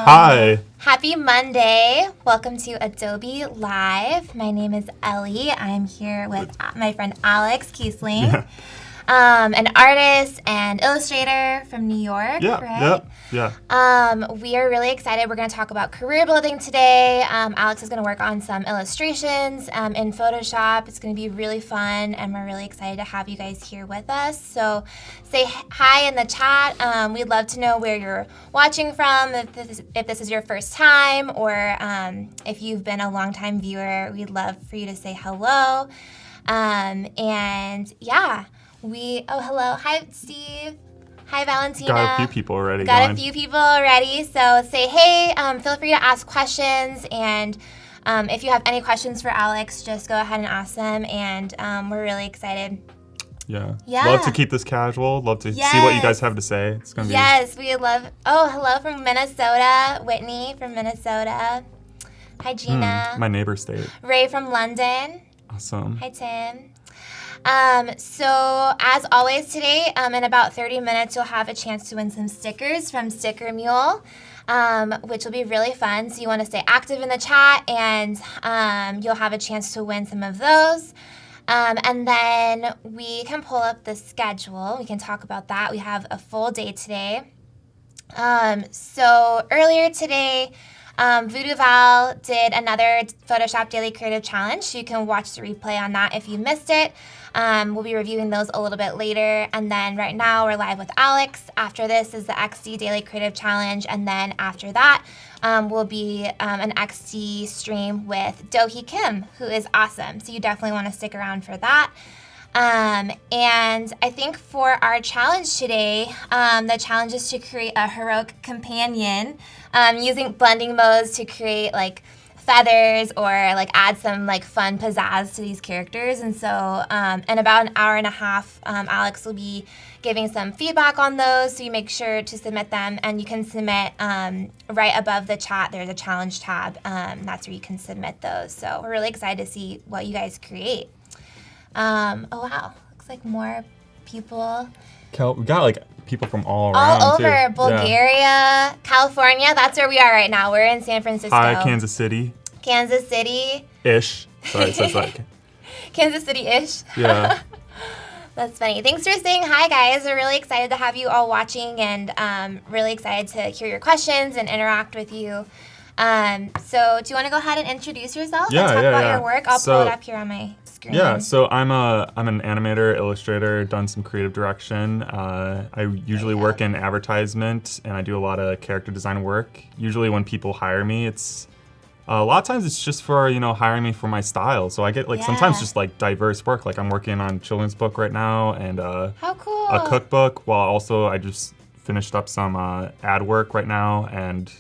Hi. Happy Monday. Welcome to Adobe Live. My name is Ellie. I'm here with my friend Alex Kiesling, an artist and illustrator from New York, right? We are really excited. We're going to talk about career building today. Alex is going to work on some illustrations in Photoshop. It's going to be really fun, and we're really excited to have you guys here with us. So say hi in the chat. We'd love to know where you're watching from, if this is your first time, or if you've been a longtime viewer. We'd love for you to say hello. Hello. Hi, Steve. Hi, Valentina. Got a few people already. So say hey. Feel free to ask questions, and if you have any questions for Alex, just go ahead and ask them. And we're really excited. Yeah. Love to keep this casual. Love to see what you guys have to say. It's gonna be. Yes, we love. Oh, hello from Minnesota. Whitney from Minnesota. Hi, Gina. My neighbor state. Ray from London. Awesome. Hi, Tim. So as always today, in about 30 minutes, you'll have a chance to win some stickers from Sticker Mule, which will be really fun. So you want to stay active in the chat, and you'll have a chance to win some of those. And then we can pull up the schedule. We can talk about that. We have a full day today. So earlier today, Voodoo Val did another Photoshop Daily Creative Challenge. So you can watch the replay on that if you missed it. We'll be reviewing those a little bit later. And then right now we're live with Alex. After this is the XD Daily Creative Challenge. And then after that will be an XD stream with Do-hee Kim, who is awesome. So you definitely want to stick around for that. And I think for our challenge today, the challenge is to create a heroic companion using blending modes to create like feathers or like add some like fun pizzazz to these characters. And so in about an hour and a half, Alex will be giving some feedback on those, so you make sure to submit them, and you can submit right above the chat. There's a challenge tab. That's where you can submit those. So we're really excited to see what you guys create. Oh wow, looks like more people. We got like people from all around. All over, too. Bulgaria, California. That's where we are right now. We're in San Francisco. Hi, Kansas City. Ish. Sorry, it says like. Kansas City-ish. Yeah. That's funny. Thanks for saying hi, guys. We're really excited to have you all watching, and really excited to hear your questions and interact with you. So do you want to go ahead and introduce yourself and talk about your work? I'll pull it up here on my screen. Yeah, so I'm an animator, illustrator, done some creative direction. I usually work in advertisement, and I do a lot of character design work. Usually when people hire me, it's a lot of times it's just for, hiring me for my style. So I get sometimes just like diverse work. Like I'm working on a children's book right now, and how cool. A cookbook, while also I just finished up some ad work right now, and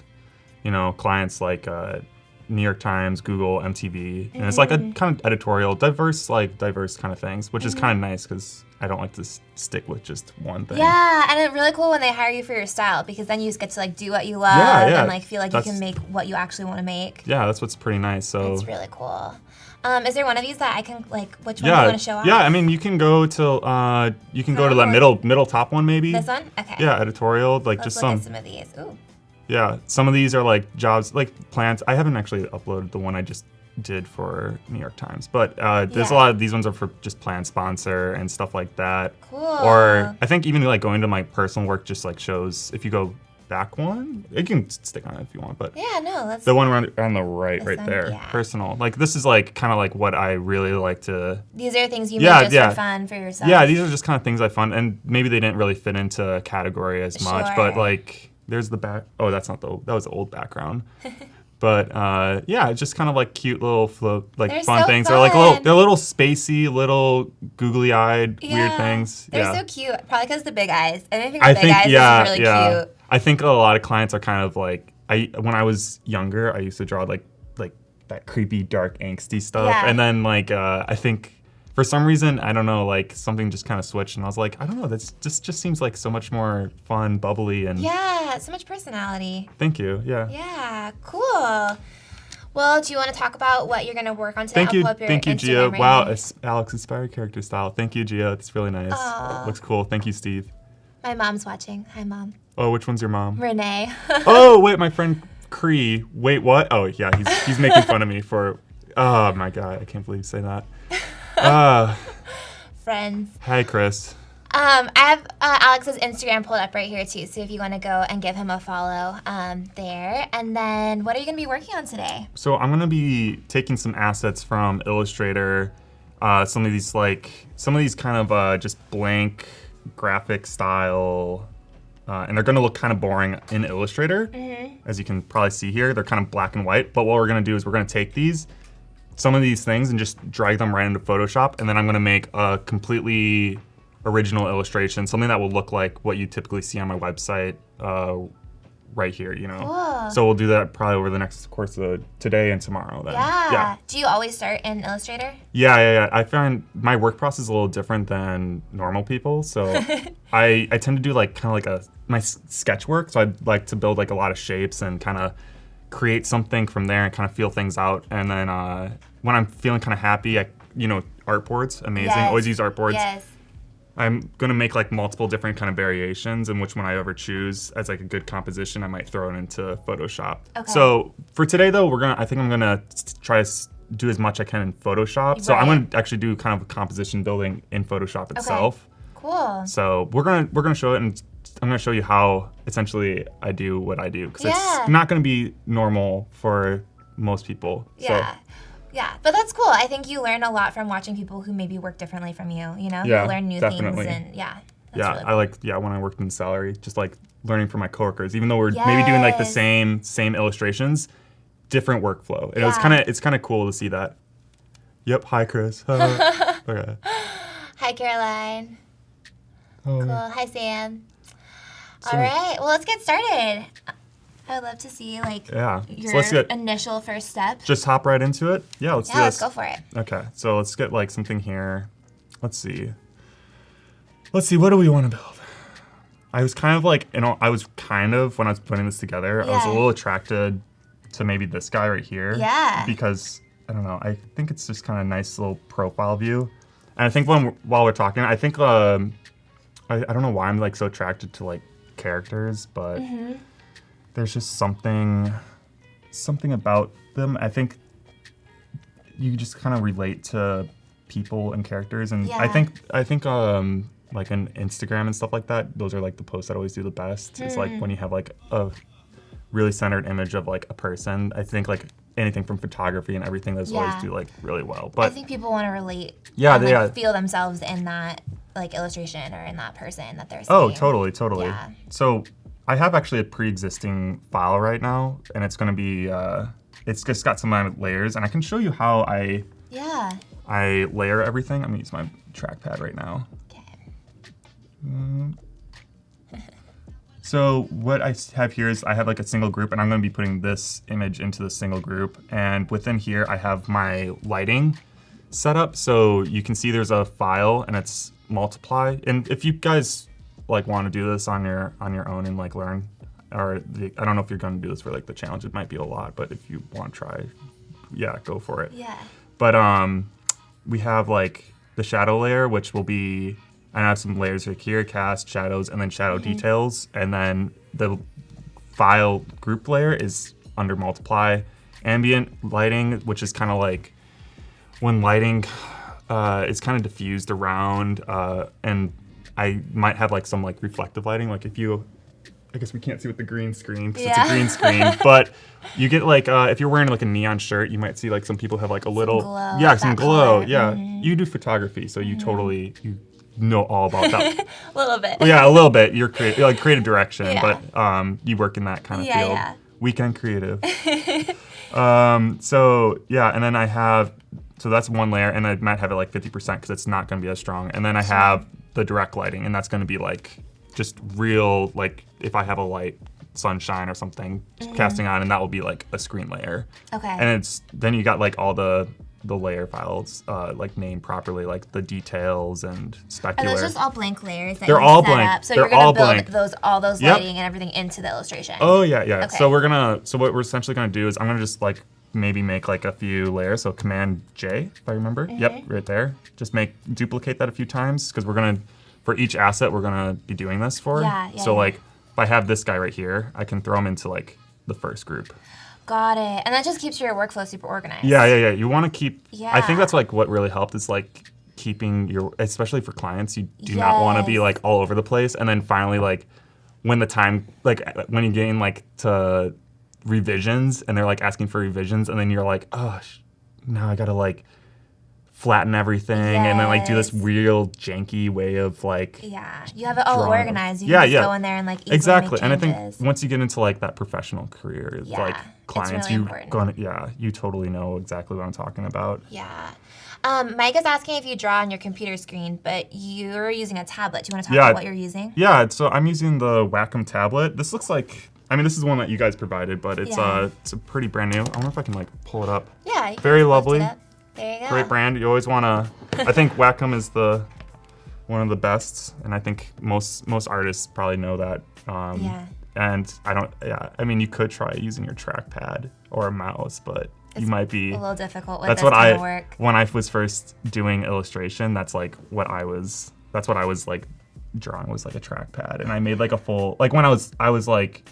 clients like New York Times, Google, MTV, and it's like a kind of editorial, diverse kind of things, which is kind of nice because I don't like to stick with just one thing. Yeah, and it's really cool when they hire you for your style, because then you just get to like do what you love and feel like you can make what you actually want to make. Yeah, that's what's pretty nice. So it's really cool. Is there one of these that I can which one do you want to show off? Yeah, I mean you can go to that middle top one maybe. This one? Okay. Yeah, editorial, Let's just look at some of these. Ooh. Yeah, some of these are like jobs, like plans. I haven't actually uploaded the one I just did for New York Times, but there's a lot of these ones are for just plan sponsor and stuff like that. Cool. Or I think even like going to my personal work just like shows, if you go back one, you can stick on it if you want, but let's the one on the right there, personal. Like this is like kind of like what I really like to. These are things you make just for fun for yourself. Yeah, these are just kind of things I find, and maybe they didn't really fit into a category as much, but like. There's the back. Oh, that's not that was the old background. But it's just kind of like cute little they're fun so things. Fun. They're little spacey, little googly-eyed, weird things. They're so cute. Probably because the big eyes. Anything with big eyes is really cute. I think a lot of clients are kind of like when I was younger, I used to draw like that creepy, dark, angsty stuff, and then I think. For some reason, I don't know, like something just kind of switched, and I was like, I don't know, that's just seems like so much more fun, bubbly, and so much personality. Thank you. Yeah, cool. Well, do you want to talk about what you're going to work on today? Thank you, Gio. Right wow, Alex inspired character style. Thank you, Gio. It's really nice. It looks cool. Thank you, Steve. My mom's watching. Hi, Mom. Oh, which one's your mom? Renee. Oh, wait, my friend Cree. Wait, what? Oh, yeah, he's making fun of me for. Oh my God, I can't believe you say that. Friends. Hi, Chris. I have Alex's Instagram pulled up right here too, so if you want to go and give him a follow there. And then what are you going to be working on today? So I'm going to be taking some assets from Illustrator, some of these kind of just blank graphic style, and they're going to look kind of boring in Illustrator. As you can probably see here, they're kind of black and white, but what we're going to do is we're going to take some of these things and just drag them right into Photoshop, and then I'm going to make a completely original illustration, something that will look like what you typically see on my website right here, you know. Cool. So we'll do that probably over the next course of today and tomorrow then. Yeah. Do you always start in Illustrator? Yeah. I find my work process is a little different than normal people. So I tend to do like kind of like my sketch work. So I like to build like a lot of shapes and kind of create something from there and kind of feel things out. And then when I'm feeling kind of happy, art boards, amazing. Yes. Always use art boards. Yes. I'm gonna make like multiple different kind of variations, and which one I ever choose as like a good composition, I might throw it into Photoshop. Okay. So for today though, I think I'm gonna try to do as much I can in Photoshop. So I'm gonna actually do kind of a composition building in Photoshop itself. Cool. So we're gonna show it, and I'm gonna show you how essentially I do what I do, because it's not gonna be normal for most people. Yeah. So, yeah, but that's cool. I think you learn a lot from watching people who maybe work differently from you, you know? Yeah, you learn new definitely. things and yeah, really cool. When I worked in salary, just like learning from my coworkers, even though we're maybe doing like the same illustrations, different workflow. And it's kind of cool to see that. Yep, hi Chris. Okay. Hi Caroline. Oh. Cool. Hi Sam. All right, well let's get started. I would love to see your initial first step. Just hop right into it? Yeah, let's do this. Let's go for it. Okay, so let's get like something here. Let's see, what do we want to build? I was kind of like, when I was putting this together, I was a little attracted to maybe this guy right here. Yeah. Because, I don't know, I think it's just kind of a nice little profile view. And I think while we're talking, I think, I don't know why I'm like so attracted to like characters, but there's just something about them. I think you just kind of relate to people and characters, and I think like on Instagram and stuff like that, those are like the posts that always do the best. It's like when you have like a really centered image of like a person. I think like anything from photography and everything, those always do like really well. But I think people want to relate. Feel themselves in that like illustration or in that person that they're seeing. Oh, totally. Yeah. So I have actually a pre-existing file right now, and it's going to be, it's just got some layers, and I can show you how I layer everything. I'm going to use my trackpad right now. Okay. So what I have here is I have like a single group, and I'm going to be putting this image into the single group, and within here I have my lighting set up. So you can see there's a file, and it's multiply, and if you guys like want to do this on your own and like learn, I don't know if you're going to do this for like the challenge, it might be a lot, but if you want to try, go for it. Yeah. But we have like the shadow layer, which will be, I have some layers right here, cast, shadows, and then shadow details, and then the file group layer is under multiply. Ambient lighting, which is kind of like when lighting is kind of diffused around, and I might have like some like reflective lighting, like I guess we can't see with the green screen because it's a green screen, but you get like, if you're wearing like a neon shirt, you might see like some people have like a little, some glow. Yeah, you do photography, so you totally, you know all about that. A little bit. Yeah, a little bit. You're like creative direction, but you work in that kind of field. Yeah. Weekend creative. And then so that's one layer, and I might have it like 50% because it's not going to be as strong. And then I have the direct lighting, and that's going to be like just real, like if I have a light, sunshine or something casting on, and that will be like a screen layer. Okay. And then you got like all the layer files like named properly, like the details and specular. Are those just all blank layers that They're you all set blank. up? So They're you're all gonna build blank. all those lighting and everything into the illustration. Oh yeah. Okay. So what we're essentially gonna do is I'm gonna just like maybe make like a few layers. So Command J, if I remember. Yep, right there. Just duplicate that a few times, because for each asset we're gonna be doing this for. So like if I have this guy right here, I can throw him into like the first group. Got it. And that just keeps your workflow super organized. Yeah. You want to keep. Yeah. I think that's like what really helped is like keeping your, especially for clients, you do not want to be like all over the place, and then finally like when the time, like when you gain like to revisions and they're like asking for revisions, and then you're like, oh, now I gotta like flatten everything and then like do this real janky way of like you have it all organized. You can just go in there and like easily exactly. make And I changes. think once you get into like that professional career, like clients, you totally know exactly what I'm talking about. Mike is asking if you draw on your computer screen, but you're using a tablet. Do you want to talk about what you're using? Yeah, so I'm using the Wacom tablet. This looks like, I mean, this is one that you guys provided, but it's a pretty brand new. I wonder if I can like pull it up. Yeah. Very lovely. There you go. Great brand. You always want to, I think Wacom is one of the best, and I think most artists probably know that. And I mean, you could try using your trackpad or a mouse, but you might be a little difficult with that's this what kind of work. When I was first doing illustration, that's what I was like drawing, was like a trackpad, and I made like a full, like when I was like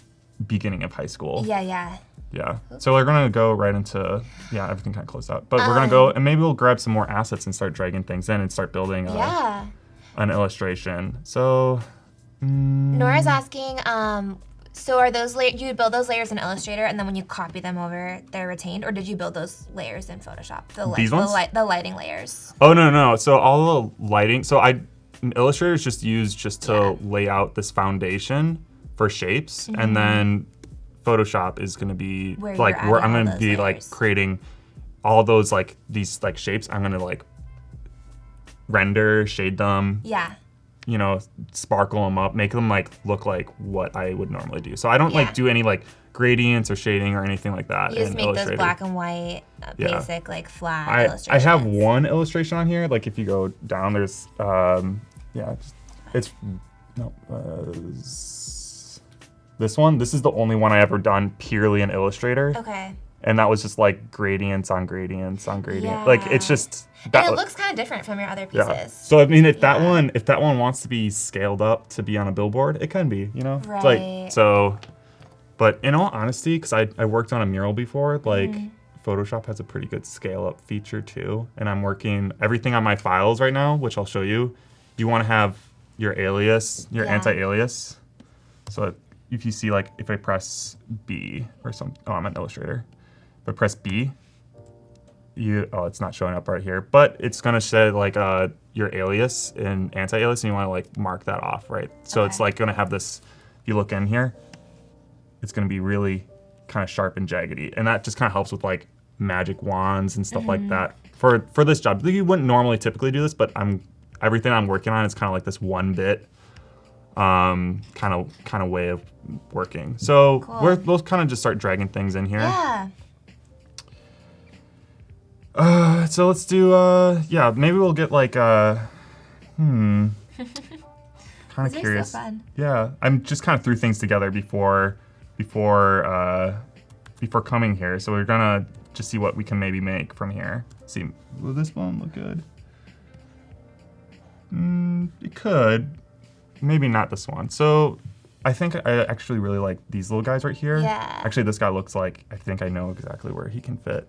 beginning of high school. Yeah. So we're gonna go right into everything kind of closed out, but we're gonna go and maybe we'll grab some more assets and start dragging things in and start building an illustration. So Nora's asking, so are those you build those layers in Illustrator, and then when you copy them over, they're retained, or did you build those layers in Photoshop? These ones? The lighting layers. Oh no. So all the lighting. So Illustrator is just used to lay out this foundation for shapes, and then Photoshop is going to be where I'm going to be layers. Like creating all those like these like shapes. I'm going to like render, shade them. You know, sparkle them up, make them like look like what I would normally do. So I don't like do any like gradients or shading or anything like that. You just make those black and white, basic like flat illustrations. I have one illustration on here. Like if you go down, there's this one. This is the only one I ever done purely in Illustrator. Okay. And that was just like gradients on gradients on gradient. Like it's just and it looks kind of different from your other pieces. Yeah. So I mean, if that one wants to be scaled up to be on a billboard, it can be. You know, right? It's like so. But in all honesty, because I worked on a mural before, like Photoshop has a pretty good scale up feature too. And I'm working everything on my files right now, which I'll show you. You want to have your alias, your anti-alias. So if you see, like, if I press B or I'm an Illustrator. If I press B, it's not showing up right here, but it's gonna say like your alias and anti-alias, and you want to like mark that off, right? So it's like gonna have this. If you look in here, it's gonna be really kind of sharp and jaggedy, and that just kind of helps with like magic wands and stuff like that. For this job, you wouldn't normally typically do this, but everything I'm working on is kind of like this one bit. Kind of way of working. So we'll kind of just start dragging things in here. Yeah. So let's do maybe we'll get like kind of curious. So fun. Yeah, I'm just kind of threw things together before coming here. So we're gonna just see what we can maybe make from here. See, will this one look good? It could. Maybe not this one. So I think I actually really like these little guys right here. Yeah. Actually, this guy looks like, I think I know exactly where he can fit.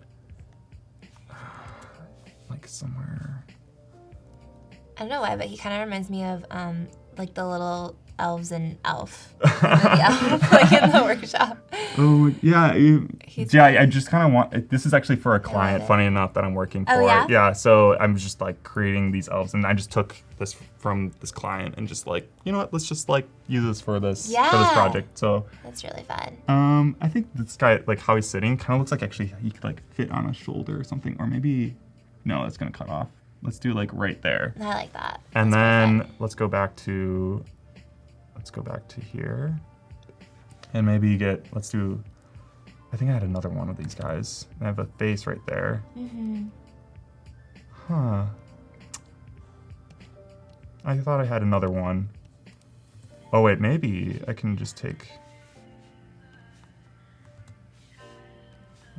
Like somewhere. I don't know why, but he kind of reminds me of like the little elves in Elf. Like in the workshop. Oh yeah, I just kind of want. This is actually for a client. Funny enough, that I'm working for. Oh, yeah? Yeah. So I'm just like creating these elves, and I just took this from this client and just like, you know what? Let's just like use this for this project. So that's really fun. I think this guy, like how he's sitting, kind of looks like actually he could like fit on a shoulder or something, or maybe no, it's gonna cut off. Let's do like right there. I like that. And then let's go back to here. And maybe let's do, I think I had another one of these guys. I have a face right there. Huh. I thought I had another one. Oh wait, maybe I can just take,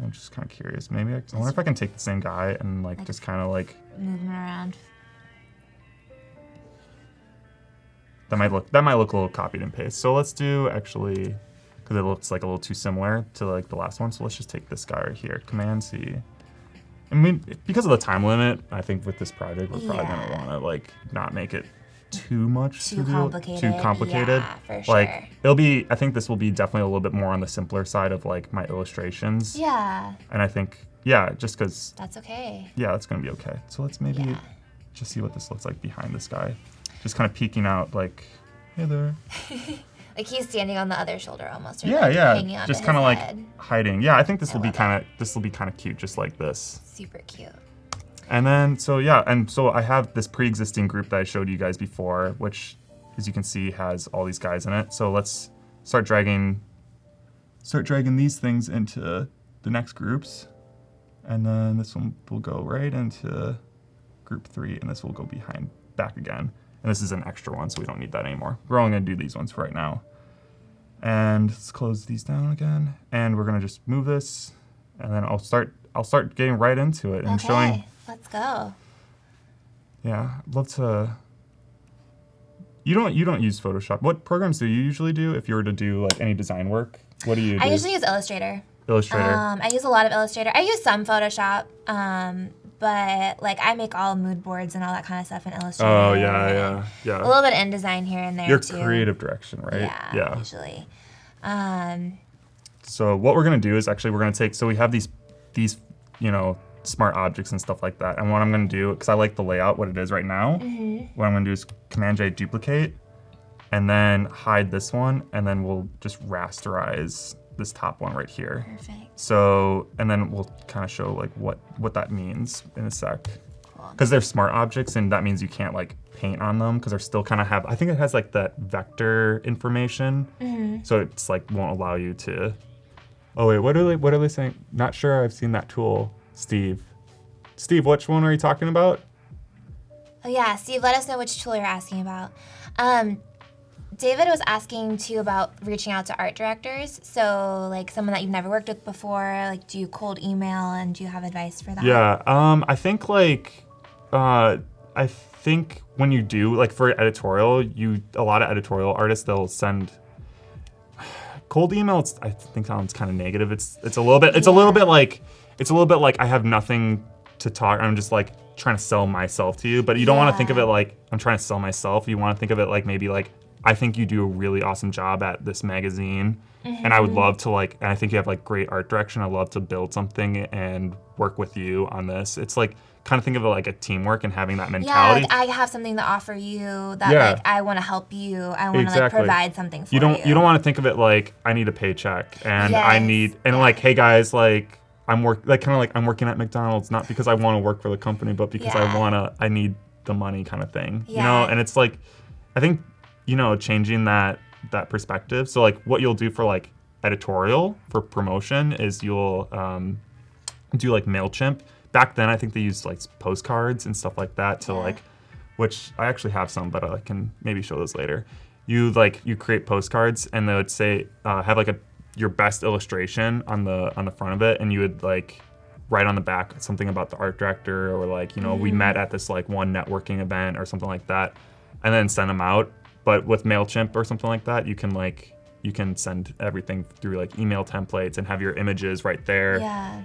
I'm just kind of curious. Maybe I wonder if I can take the same guy and like just kind of like move him around. That might look a little copied and paste. So let's do actually, because it looks like a little too similar to like the last one. So let's just take this guy right here, Command C. I mean, because of the time limit, I think with this project, we're probably gonna want to like not make it too much too complicated. Yeah, for sure. Like it'll be, I think this will be definitely a little bit more on the simpler side of like my illustrations. Yeah. And I think, yeah, just because. That's okay. Yeah, that's gonna be okay. So let's maybe just see what this looks like behind this guy. Just kind of peeking out like, hey there. Like he's standing on the other shoulder almost. Or Yeah, like yeah. hanging Just kind of like head. hiding. Yeah, I think this will be kind of cute, just like this. Super cute. And then so yeah, and so I have this pre-existing group that I showed you guys before, which, as you can see, has all these guys in it. So let's start dragging these things into the next groups, and then this one will go right into group 3, and this will go back again. And this is an extra one, so we don't need that anymore. We're only gonna do these ones for right now. And let's close these down again. And we're gonna just move this, and then I'll start getting right into it and showing. Let's go. Yeah, I'd love to. You don't use Photoshop. What programs do you usually do if you were to do like any design work? What do you do? I usually use Illustrator. Illustrator. I use a lot of Illustrator. I use some Photoshop. But like I make all mood boards and all that kind of stuff in Illustrator. Oh yeah. A little bit of InDesign here and there Your too. creative direction, right? Yeah. Usually. So what we're gonna do is actually we're gonna take. So we have these smart objects and stuff like that. And what I'm gonna do, because I like the layout, what it is right now. What I'm gonna do is Command J duplicate, and then hide this one, and then we'll just rasterize this top one right here. Perfect. So, and then we'll kind of show like what that means in a sec. Cool. Because they're smart objects, and that means you can't like paint on them because they're still kind of I think it has like that vector information. So it's like won't allow you to. Oh wait, what are they saying? Not sure I've seen that tool, Steve. Steve, which one are you talking about? Oh yeah, Steve, let us know which tool you're asking about. David was asking too about reaching out to art directors. So like someone that you've never worked with before, like do you cold email and do you have advice for that? Yeah, I think like, I think when you do like for editorial, a lot of editorial artists, they'll send cold email. I think sounds kind of negative. It's a little bit like I have nothing to talk. I'm just like trying to sell myself to you, but you don't want to think of it like I'm trying to sell myself. You want to think of it like maybe like I think you do a really awesome job at this magazine, and I would love to and I think you have like great art direction. I'd love to build something and work with you on this. It's like kind of think of it like a teamwork and having that mentality. Yeah, like I have something to offer you that like I want to help you. I want to like provide something for you. You don't want to think of it like I need a paycheck and I need like hey guys like I'm working at McDonald's not because I want to work for the company but because I need the money kind of thing. You know, and it's like I think changing that perspective. So like what you'll do for like editorial for promotion is you'll do like MailChimp. Back then I think they used like postcards and stuff like that to like, which I actually have some, but I can maybe show those later. You create postcards and they would say have like your best illustration on the front of it, and you would like write on the back something about the art director or like we met at this like one networking event or something like that, and then send them out. But with MailChimp or something like that, you can send everything through like email templates and have your images right there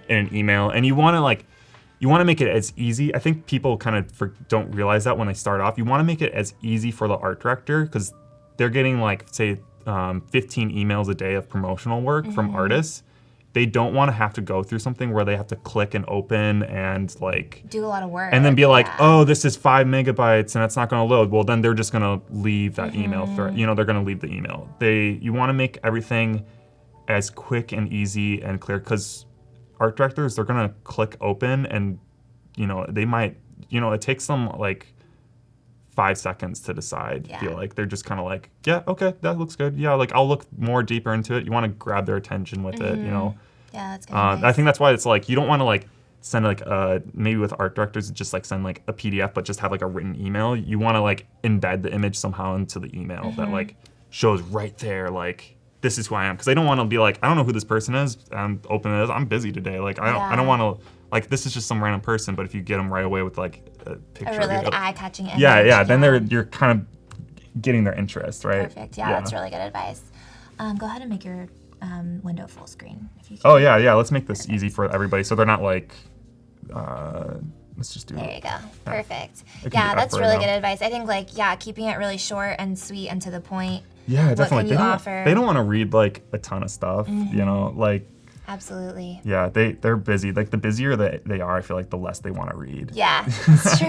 in an email. And you want to make it as easy. I think people kind of don't realize that when they start off. You want to make it as easy for the art director because they're getting like say 15 emails a day of promotional work from artists. They don't want to have to go through something where they have to click and open and like do a lot of work and then be like, oh, this is 5 megabytes and it's not going to load. Well, then they're just going to leave that email thread. They're going to leave the email. You want to make everything as quick and easy and clear because art directors, they're going to click open and they might it takes them like 5 seconds to decide. Feel like they're just kind of like, yeah, okay, that looks good. Yeah, like I'll look more deeper into it. You want to grab their attention with it, Yeah, that's good. Nice. I think that's why it's like you don't want to like send like maybe with art directors just like send like a PDF, but just have like a written email. You want to like embed the image somehow into the email that like shows right there like this is who I am, because they don't want to be like I don't know who this person is. Open it. I'm busy today. Like I don't want to. Like this is just some random person, but if you get them right away with like a picture, a really like eye-catching image. Yeah. Then you're kind of getting their interest, right? Perfect. Yeah, that's really good advice. Go ahead and make your window full screen. If you can. Oh yeah. Let's make this easy for everybody, so they're not like. Let's just do. There you go. Perfect. I can do Yeah, F that's right really now. good advice. I think keeping it really short and sweet and to the point. Yeah, What definitely. can you offer? They don't want to read like a ton of stuff. You know, like. Absolutely. Yeah, they're busy. Like the busier they are, I feel like the less they want to read. Yeah, it's true.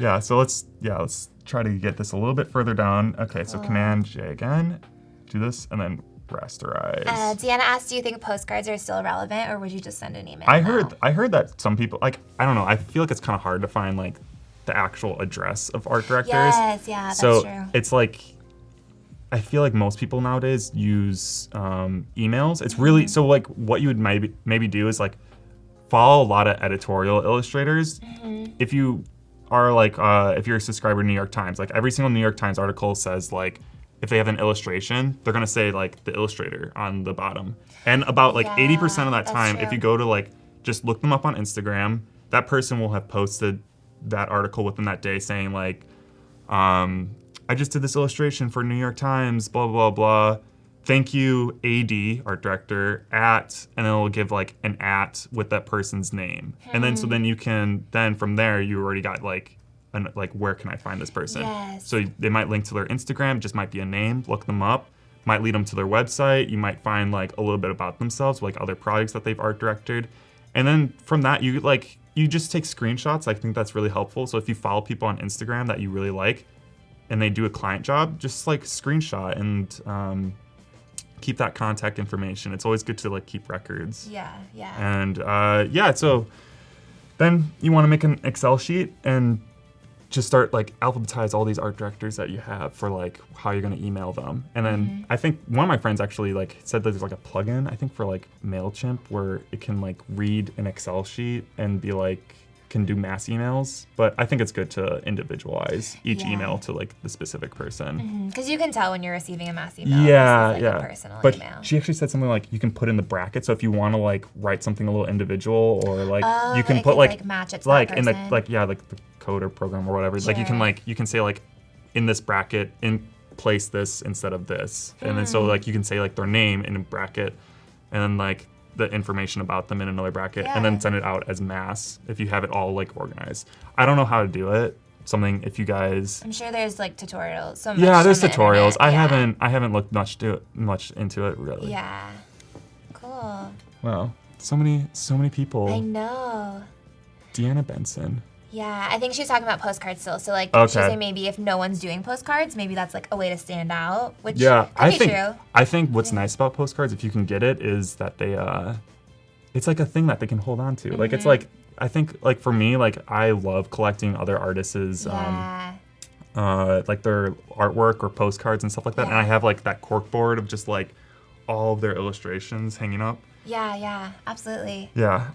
Yeah, so let's try to get this a little bit further down. Okay, so Command J again, do this, and then rasterize. Deanna asked, do you think postcards are still relevant, or would you just send an email? I now? heard that some people, like, I don't know, I feel like it's kind of hard to find like the actual address of art directors. Yes, yeah, that's so true. it's like, I feel like most people nowadays use emails. It's really, so like what you would maybe do is like follow a lot of editorial illustrators. If you are like, if you're a subscriber to New York Times, like every single New York Times article says like, if they have an illustration, they're gonna say like the illustrator on the bottom. And about like 80% of that that's time, true. if you go to like, just look them up on Instagram, that person will have posted that article within that day saying like, I just did this illustration for New York Times, blah, blah, blah. Thank you, AD, art director, at, and then it'll give like an at with that person's name. And then, so then you can, then from there, you already got like, where can I find this person? Yes. So they might link to their Instagram, just might be a name, look them up, might lead them to their website. You might find like a little bit about themselves, like other projects that they've art directed. And then from that, you just take screenshots. I think that's really helpful. So if you follow people on Instagram that you really like, and they do a client job, just like screenshot and keep that contact information. It's always good to like keep records. Yeah. And so then you want to make an Excel sheet and just start like alphabetize all these art directors that you have for like how you're gonna email them. And then I think one of my friends actually like said that there's like a plugin, I think for like MailChimp, where it can like read an Excel sheet and be like, can do mass emails, but I think it's good to individualize each email to like the specific person. Because you can tell when you're receiving a mass email. Yeah, versus, like, a personal But email. she actually said something like you can put in the bracket. So if you want to like write something a little individual, or like you can it put could, like match it to like that in the person. like the coder program or whatever. Like Sure. you can say like in this bracket place this instead of this, and then so like you can say like their name in a bracket, and then like the information about them in another bracket, and then send it out as mass if you have it all like organized. I don't know how to do it. Something if you guys. I'm sure there's like tutorials. So much Yeah, there's on the tutorials. internet. I haven't looked much into it really. Yeah. Cool. Wow, so many people. I know. Deanna Benson. Yeah, I think she's talking about postcards still. So like, Okay. she's saying maybe if no one's doing postcards, maybe that's like a way to stand out. Which Yeah, could be true. I think what's nice about postcards, if you can get it, is that they it's like a thing that they can hold on to. Like it's like, I think like for me, like I love collecting other artists' like their artwork or postcards and stuff like that. And I have like that cork board of just like all of their illustrations hanging up. Yeah, absolutely. Yeah,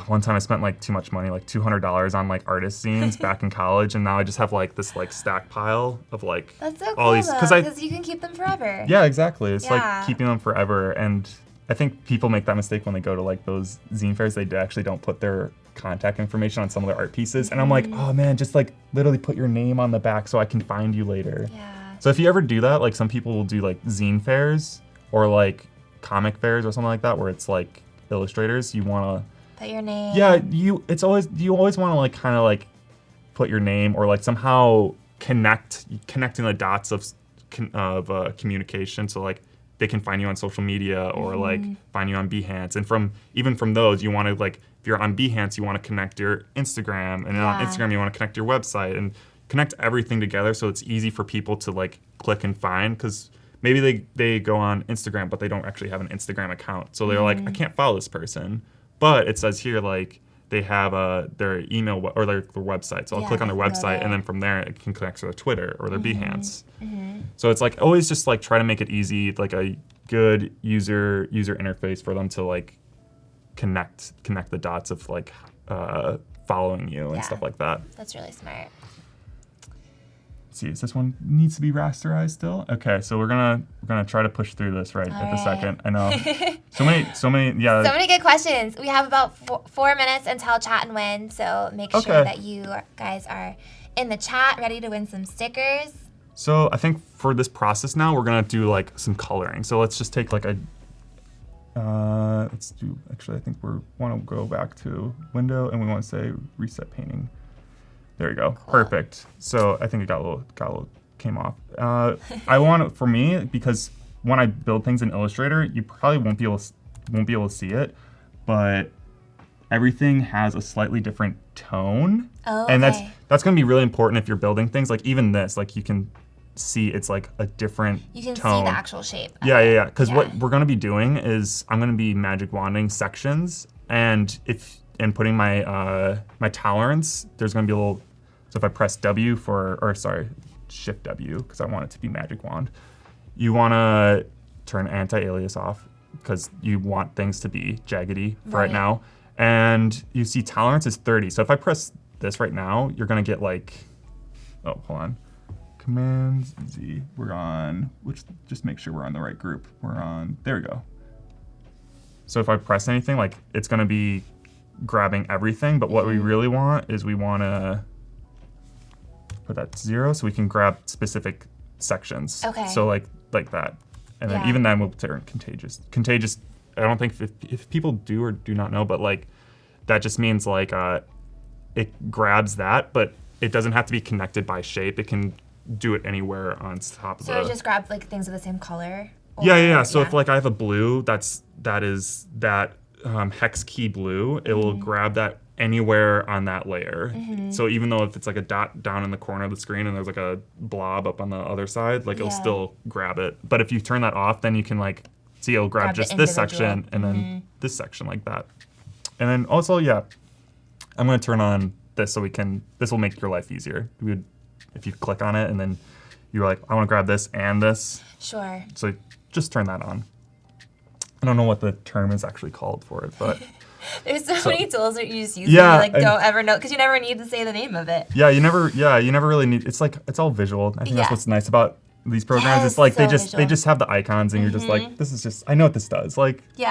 one time I spent like too much money, like $200 on like artist zines back in college, and now I just have like this like stack pile of like That's so all cool these because you can keep them forever. Yeah, exactly. It's Yeah. like keeping them forever, and I think people make that mistake when they go to like those zine fairs. They actually don't put their contact information on some of their art pieces, and I'm like, oh man, just like literally put your name on the back so I can find you later. Yeah. So if you ever do that, like some people will do like zine fairs or like comic fairs or something like that, where it's like illustrators. You want to Put your name. Yeah, you always want to like kind of like put your name or like somehow connecting the dots of communication, so like they can find you on social media or like find you on Behance, and from those you want to like, if you're on Behance you want to connect your Instagram, and on Instagram you want to connect your website and connect everything together so it's easy for people to like click and find, because maybe they go on Instagram but they don't actually have an Instagram account, so they're like, I can't follow this person. But it says here, like, they have their email or their website. So I'll click on their website, and then from there, it can connect to their Twitter or their Behance. So it's like always just like try to make it easy, like a good user interface for them to like connect the dots of like following you and stuff like that. That's really smart. Let's see, is this one needs to be rasterized still? Okay, so we're gonna try to push through this right at the second. I know. So many, So many good questions. We have about 4 minutes until Chat and Win, so make sure that you guys are in the chat, ready to win some stickers. So I think for this process now, we're gonna do like some coloring. So let's just take like a, let's do, actually I think we wanna go back to window and we wanna say reset painting. There we go, cool. Perfect. So I think it got a little, came off. I want it, for me, because when I build things in Illustrator, you probably won't be able to see it, but everything has a slightly different tone. Oh, okay. And that's gonna be really important if you're building things. Like even this, like you can see it's like a different tone. You can see the actual shape. Yeah. Because what we're gonna be doing is I'm gonna be magic wanding sections, and putting my my tolerance, there's gonna be a little, so if I press W Shift W, because I want it to be magic wand, you wanna turn anti-alias off because you want things to be jaggedy for right now. And you see tolerance is 30. So if I press this right now, you're gonna get like, oh, hold on. Command Z, we're on, just make sure we're on the right group. We're on, there we go. So if I press anything, like it's gonna be grabbing everything, but what we really want is we wanna put that to 0 so we can grab specific sections. Okay. So like that. And then even then we'll turn contagious. Contagious, I don't think if people do or do not know, but like that just means like it grabs that, but it doesn't have to be connected by shape. It can do it anywhere on top of So it just grabs like things of the same color? Or, yeah. So if like I have a blue, that is hex key blue, it will grab that anywhere on that layer. So even though if it's like a dot down in the corner of the screen and there's like a blob up on the other side, like it'll still grab it. But if you turn that off, then you can like see it'll grab just this section and then this section like that. And then also, I'm gonna turn on this so this will make your life easier. If you click on it and then you're like, I wanna grab this and this. Sure. So just turn that on. I don't know what the term is actually called for it, but. There's so many tools that you just use and you don't ever know, because you never need to say the name of it. Yeah, you never really need, it's all visual. I think that's what's nice about these programs. It's like so they just have the icons and you're just like, this is just, I know what this does. Like, you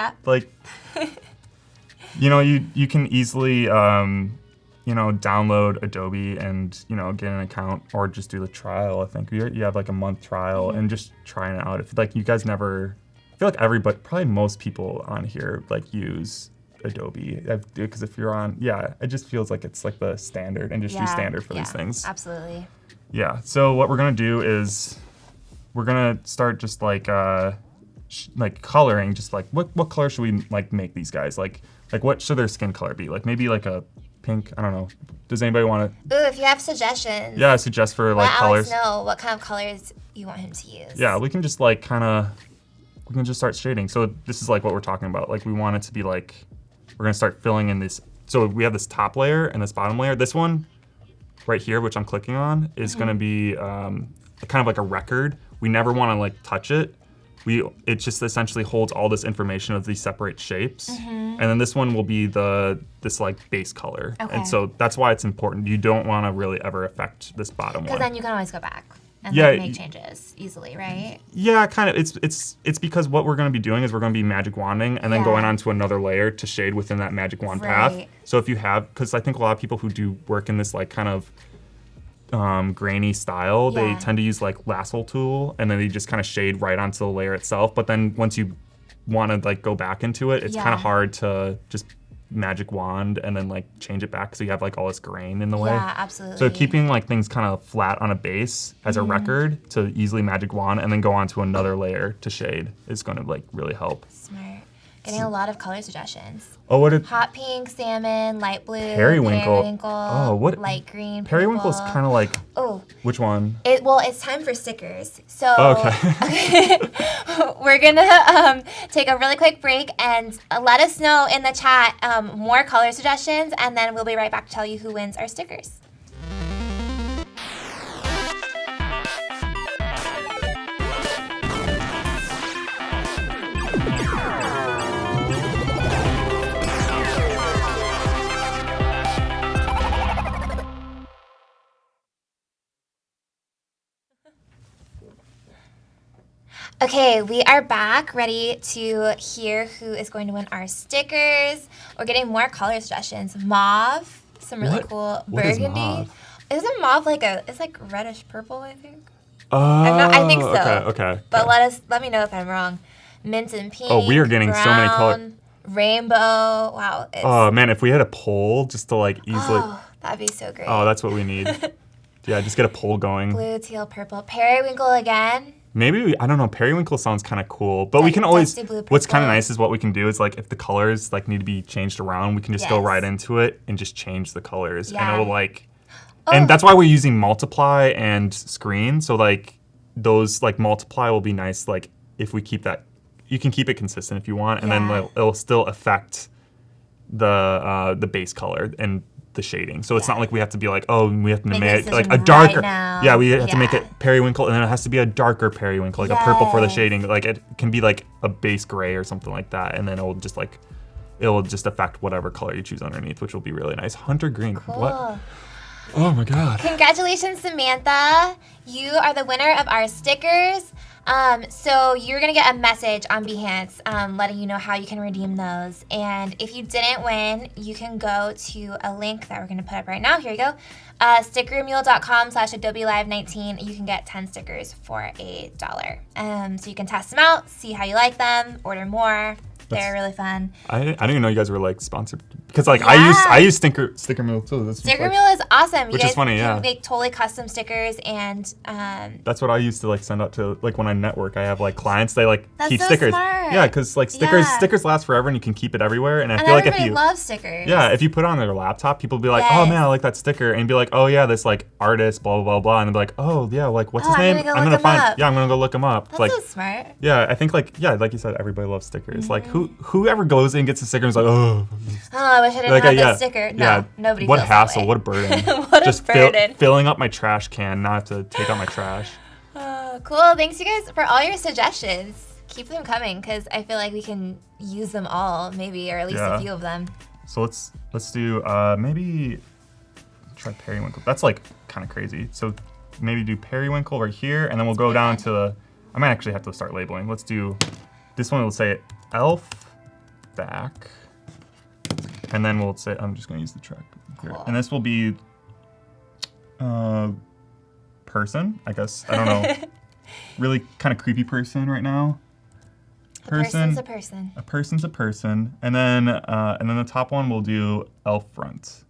can easily, download Adobe and, get an account or just do the trial. I think you have like a month trial and just trying it out. If like you guys never, I feel like probably most people on here like use Adobe, because if you're on, it just feels like it's like the standard industry standard for these things. Absolutely. Yeah. So what we're gonna do is we're gonna start just like coloring. Just like what color should we like make these guys? Like what should their skin color be? Like maybe like a pink. I don't know. Does anybody want to? Ooh, if you have suggestions. Yeah, suggest for like colors. Let Alex know what kind of colors you want him to use. Yeah, we can just like we can just start shading. So this is like what we're talking about. Like we want it to be like. We're gonna start filling in this. So we have this top layer and this bottom layer. This one right here, which I'm clicking on, is gonna be kind of like a record. We never wanna like touch it. It just essentially holds all this information of these separate shapes. And then this one will be this like base color. Okay. And so that's why it's important. You don't wanna really ever affect this bottom one. Because then you can always go back. And make changes easily, right? Yeah, kind of. It's because what we're going to be doing is we're going to be magic wanding and then going on to another layer to shade within that magic wand path. So if you have, because I think a lot of people who do work in this like kind of grainy style, they tend to use like lasso tool and then they just kind of shade right onto the layer itself. But then once you want to like go back into it, it's kind of hard to just magic wand and then like change it back so you have like all this grain in the way. Yeah, absolutely. So keeping like things kind of flat on a base as a record to easily magic wand and then go on to another layer to shade is going to like really help. Smart. Getting a lot of color suggestions. Oh, what did hot pink, salmon, light blue, periwinkle. Oh, what light green. Periwinkle is kind of like. Oh. Which one? It's time for stickers. So okay. We're gonna take a really quick break and let us know in the chat more color suggestions, and then we'll be right back to tell you who wins our stickers. Okay, we are back, ready to hear who is going to win our stickers. We're getting more color suggestions. Mauve, some really cool burgundy. What is mauve? Isn't mauve like it's like reddish purple, I think? I think so. Okay. But let me know if I'm wrong. Mint and pink. Oh, we are getting brown, so many colors. Rainbow. Wow. Oh man, if we had a poll just to like easily. Oh, that'd be so great. Oh, that's what we need. Yeah, just get a poll going. Blue, teal, purple. Periwinkle again. Maybe, I don't know, periwinkle sounds kind of cool, but we can always, blue, what's kind of purple. nice is what we can do is like if the colors like need to be changed around, we can just go Yes. right into it and just change the colors. Yeah. And it will like, and that's why we're using multiply and screen. So like those like multiply will be nice. Like if we keep that, you can keep it consistent if you want, and then it'll still affect the base color and the shading. So it's not like we have to be like, oh, we have to make like a darker. Right we have to make it periwinkle, and then it has to be a darker periwinkle, like a purple for the shading. Like it can be like a base gray or something like that, and then it'll just affect whatever color you choose underneath, which will be really nice. Hunter green. Cool. What? Oh my God. Congratulations, Samantha. You are the winner of our stickers. So you're going to get a message on Behance letting you know how you can redeem those. And if you didn't win, you can go to a link that we're going to put up right now. Here you go. Stickermule.com/Adobe Live 19. You can get 10 stickers for $1. So you can test them out, see how you like them, order more. They're really fun. I didn't even know you guys were like sponsored because like I use Sticker Mule too. That's Sticker Mule is awesome. Which is funny, You make totally custom stickers, and that's what I used to like send out to like when I network. I have like clients, they like keep so stickers. smart. Yeah, because like stickers last forever and you can keep it everywhere. And I feel like if you loves stickers. Yeah, if you put it on their laptop, people will be like, oh man, I like that sticker, and be like, oh yeah, this like artist, blah blah blah blah, and they'll be like, oh yeah, like what's his name? I'm gonna find. Yeah, I'm gonna go look him up. That's like, so smart. Yeah, I think like you said, everybody loves stickers. Like whoever goes in and gets a sticker and is like, oh, I wish I didn't have that sticker. No, nobody. What feels hassle? That way. What a burden. What a burden. Filling up my trash can, not have to take out my trash. Cool. Thanks, you guys, for all your suggestions. Keep them coming because I feel like we can use them all, maybe, or at least a few of them. So let's do maybe try periwinkle. That's like kind of crazy. So maybe do periwinkle right here, and then we'll go down to the. I might actually have to start labeling. Let's do this one. We'll say elf back, and then we'll say I'm just going to use the track here, and this will be person. I guess I don't know. Really kind of creepy person right now. A person's a person. A person's a person, and then the top one we'll do elf front.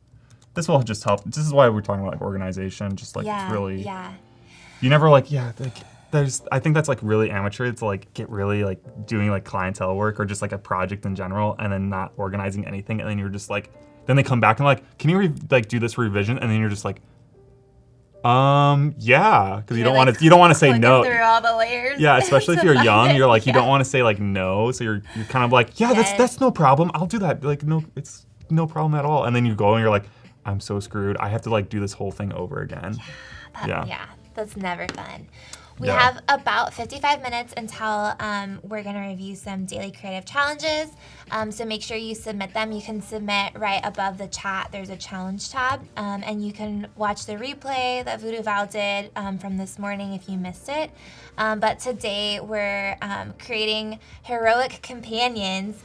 This will just help. This is why we're talking about like organization. Just like it's really. Yeah. You never like I think that's like really amateur to like get really like doing like clientele work or just like a project in general and then not organizing anything, and then you're just like then they come back and like, can you like do this revision, and then you're just like. Yeah, because you don't want to say no. Through all the layers. Yeah, especially if you're young, you're like you don't want to say like no, so you're kind of like that's no problem. I'll do that. Like no, it's no problem at all. And then you go and you're like, I'm so screwed. I have to like do this whole thing over again. Yeah, that's never fun. We have about 55 minutes until we're going to review some daily creative challenges. So make sure you submit them. You can submit right above the chat. There's a challenge tab. And you can watch the replay that Voodoo Val did from this morning if you missed it. But today we're creating heroic companions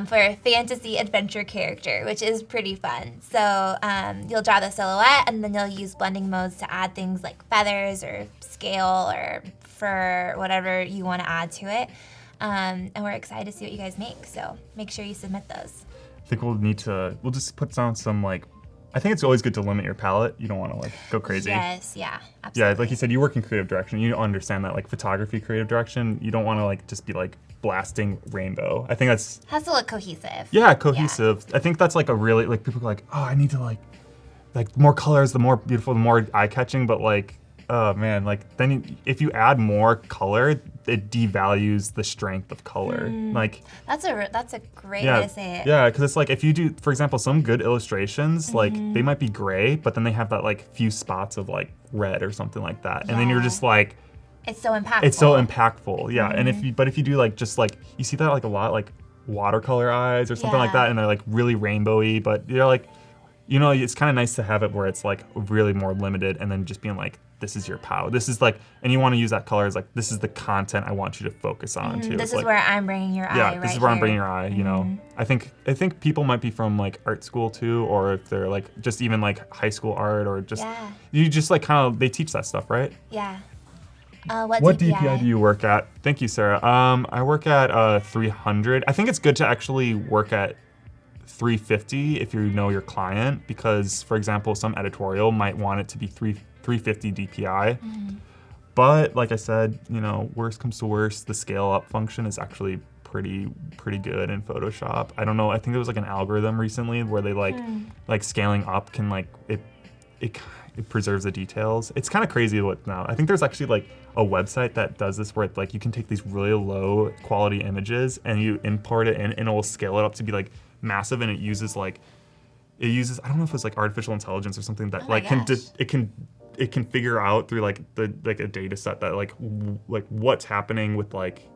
for a fantasy adventure character, which is pretty fun. So you'll draw the silhouette, and then you'll use blending modes to add things like feathers or scale or fur, whatever you want to add to it. And we're excited to see what you guys make. So make sure you submit those. I think we'll just put down some like, I think it's always good to limit your palette. You don't want to like go crazy. Yes, yeah, absolutely. Yeah, like you said, you work in creative direction. You understand that like photography, creative direction, you don't want to like just be like blasting rainbow. I think that's... Has to look cohesive. Yeah, cohesive. Yeah. I think that's like a really, like people are like, oh, I need to like more colors, the more beautiful, the more eye-catching, but like, oh man, like then if you add more color, it devalues the strength of color. Like that's a great way to say it. Yeah, because it's like if you do, for example, some good illustrations, like they might be gray, but then they have that like few spots of like red or something like that, and then you're just like, it's so impactful. It's so impactful, yeah. And if you do like just like you see that like a lot like watercolor eyes or something like that, and they're like really rainbowy, but you're like, you know, it's kind of nice to have it where it's like really more limited, and then just being like, this is your power. This is like, and you want to use that color as like, this is the content I want you to focus on too. This is where I'm bringing your eye. Yeah, this is where I'm bringing your eye. You know, I think people might be from like art school too, or if they're like just even like high school art, or just you just like kind of they teach that stuff, right? Yeah. What DPI do you work at? Thank you, Sarah. I work at 300. I think it's good to actually work at 350 if you know your client, because, for example, some editorial might want it to be 350 DPI. But like I said, you know, worst comes to worst, the scale up function is actually pretty good in Photoshop. I don't know. I think there was like an algorithm recently where they like scaling up can like it preserves the details. It's kind of crazy what now. I think there's actually like a website that does this where like you can take these really low quality images and you import it in and it will scale it up to be like massive, and it uses I don't know if it's like artificial intelligence or something that it can figure out through like a data set that like what's happening with like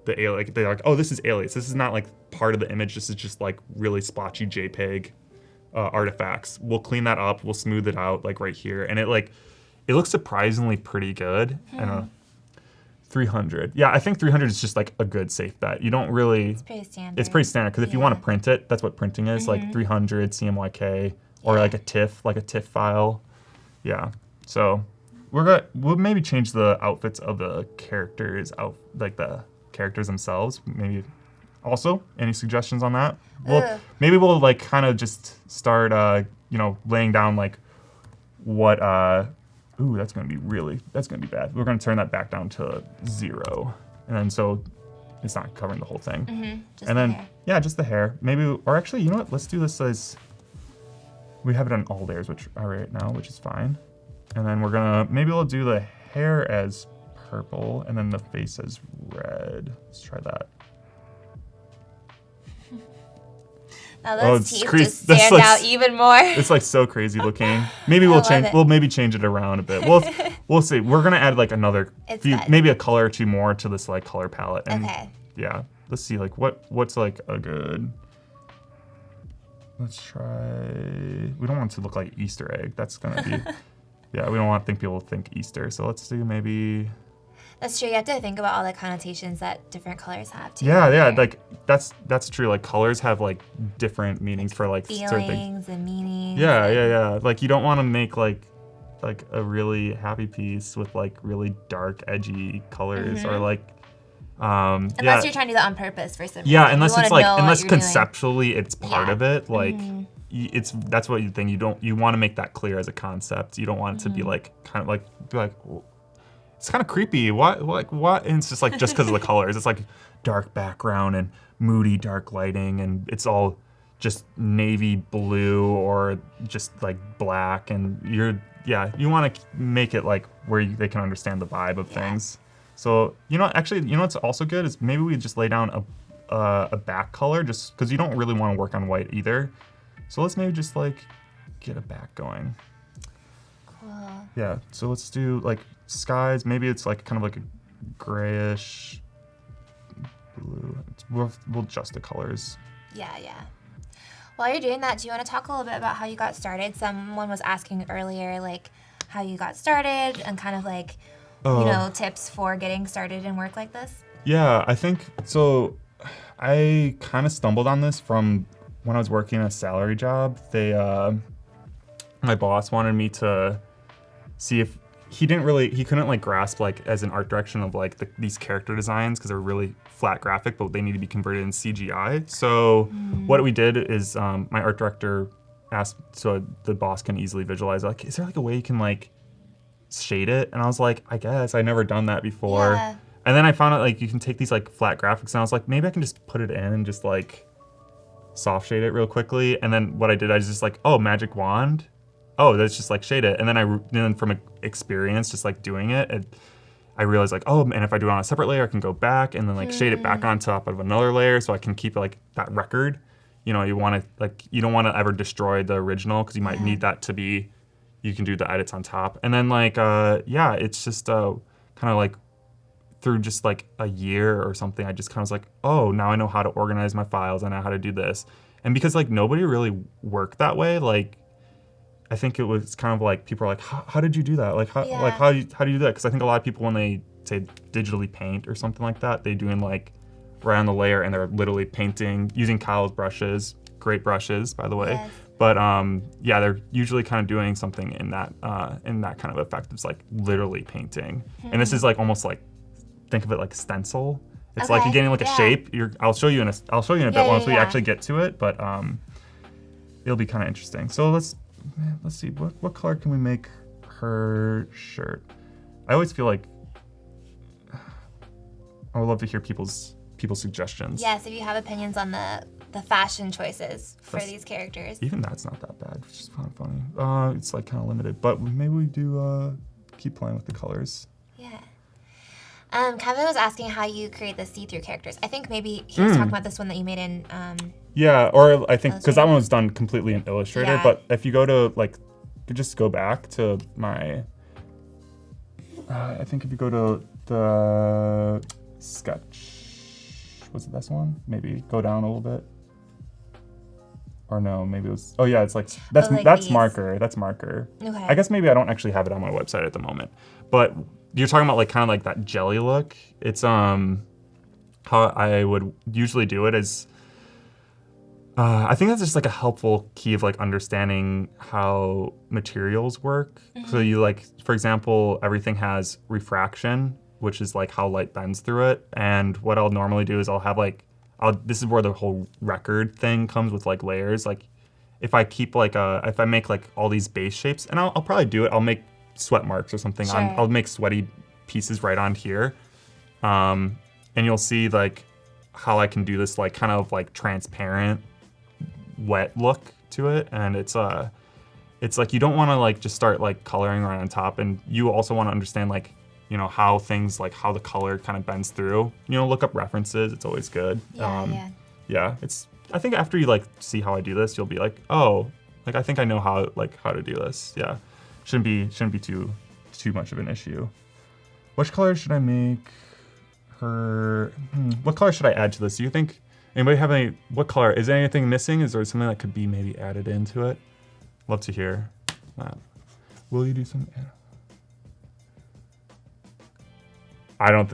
the alias. Like they're like, oh, this is alias. This is not like part of the image. This is just like really splotchy JPEG artifacts. We'll clean that up. We'll smooth it out like right here, and it looks surprisingly pretty good. I don't know. 300. Yeah, I think 300 is just like a good safe bet. You don't really. It's pretty standard. It's pretty standard because if you want to print it, that's what printing is. Like 300 CMYK or like a TIFF file. Yeah. So we'll maybe change the outfits of the characters like the characters themselves. Maybe. Also, any suggestions on that? Maybe we'll like kind of just start laying down like what ooh, that's gonna be bad. We're gonna turn that back down to 0. And then so it's not covering the whole thing. Just and then just the hair. Maybe, or actually, you know what? Let's do this as, we have it on all layers, which are right now, which is fine. And then maybe we'll do the hair as purple and then the face as red. Let's try that. Now those teeth just stand out even more. It's like so crazy looking. Maybe we'll change. We'll maybe change it around a bit. We'll see. We're gonna add like another maybe a color or two more to this like color palette. And yeah, let's see like what's like a good. Let's try. We don't want it to look like Easter egg. That's gonna be. Yeah, we don't want people to think Easter. So let's do maybe. That's true. You have to think about all the connotations that different colors have too. Yeah. Like that's true. Like colors have like different meanings for like feelings certain things. And meanings. Yeah. Like you don't want to make like a really happy piece with like really dark, edgy colors or like. Unless you're trying to do that on purpose for some reason. Yeah, unless conceptually it's part of it. Like that's what you think. You want to make that clear as a concept. You don't want it to be like kind of like it's kind of creepy. What? And it's just because of the colors. It's like dark background and moody dark lighting, and it's all just navy blue or just like black. And you want to make it like where they can understand the vibe of things. So what's also good is maybe we just lay down a back color just because you don't really want to work on white either. So let's maybe just like get a back going. Cool. Yeah. So let's do like skies. Maybe it's like kind of like a grayish blue. We'll adjust the colors. Yeah. While you're doing that, do you want to talk a little bit about how you got started? Someone was asking earlier, like how you got started and kind of like, tips for getting started in work like this. Yeah, I think so. I kind of stumbled on this from when I was working a salary job. My boss wanted me to see if he couldn't like grasp like as an art direction of like these character designs because they're really flat graphic, but they need to be converted in CGI. So what we did is my art director asked so the boss can easily visualize like, is there like a way you can like shade it? And I was like, I guess I've never done that before. Yeah. And then I found out like you can take these like flat graphics and I was like, maybe I can just put it in and just like soft shade it real quickly. And then what I did, I was just like, oh, magic wand. Oh, that's just like shade it. And then from experience, just like doing it, I realized like, oh, and if I do it on a separate layer, I can go back and then like shade it back on top of another layer so I can keep like that record. You don't want to ever destroy the original because you might need that to be, you can do the edits on top. And then like, it's just kind of like through just like a year or something, I just kind of was like, oh, now I know how to organize my files. I know how to do this. And because like nobody really worked that way, like, I think it was kind of like people are like, how did you do that? Like, how do you do that? Because I think a lot of people when they say digitally paint or something like that, they doing like right on the layer and they're literally painting using Kyle's brushes, great brushes by the way. Yes. But yeah, they're usually kind of doing something in that kind of effect. It's like literally painting. And this is like almost like, think of it like stencil. It's like you're getting like a shape. I'll show you in a bit once we actually get to it, but it'll be kind of interesting. So let's see, what color can we make her shirt? I always feel like I would love to hear people's suggestions. Yes, if you have opinions on the fashion choices for these characters. Even that's not that bad, which is kind of funny. It's like kind of limited, but maybe we do keep playing with the colors. Yeah. Kevin was asking how you create the see-through characters. I think maybe he was talking about this one that you made in. Yeah, or I think because that one was done completely in Illustrator. Yeah. But if you go to you just go back to my. I think if you go to the sketch, was it this one? Maybe go down a little bit. Or no, maybe it was. Oh yeah, it's like that's these. Marker. That's marker. Okay. I guess maybe I don't actually have it on my website at the moment, but you're talking about like kind of like that jelly look. It's how I would usually do it is. I think that's just like a helpful key of like understanding how materials work. So you like, for example, everything has refraction, which is like how light bends through it. And what I'll normally do is I'll have like. This is where the whole record thing comes with like layers. Like if I keep like if I make like all these base shapes, and I'll probably do it, I'll make sweat marks or something. Sure. I'll make sweaty pieces right on here. And you'll see like how I can do this like kind of like transparent, wet look to it. And it's like you don't want to like just start like coloring right on top. And you also want to understand like, you know, how things like how the color kind of bends through. You know, look up references. It's always good. Yeah. I think after you like see how I do this, you'll be like, oh, like I think I know how to do this. Yeah, shouldn't be too much of an issue. Which color should I make her? What color should I add to this? Do you think anybody have any? What color is there anything missing? Is there something that could be maybe added into it? Love to hear that. Will you do something? I don't.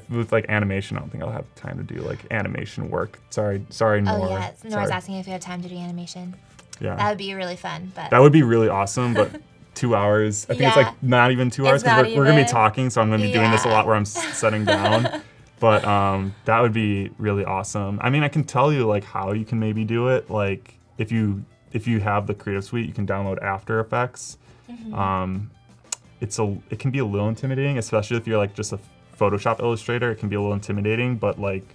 With like animation, I don't think I'll have time to do like animation work. Sorry, Nora. Oh yeah, Nora's asking if you have time to do animation. Yeah, that would be really fun. But that would be really awesome. But 2 hours. I think it's like not even 2 hours because we're gonna be talking, so I'm gonna be doing this a lot where I'm setting down. But that would be really awesome. I mean, I can tell you like how you can maybe do it. Like if you have the Creative Suite, you can download After Effects. It can be a little intimidating, especially if you're like just a Photoshop illustrator. It can be a little intimidating, but like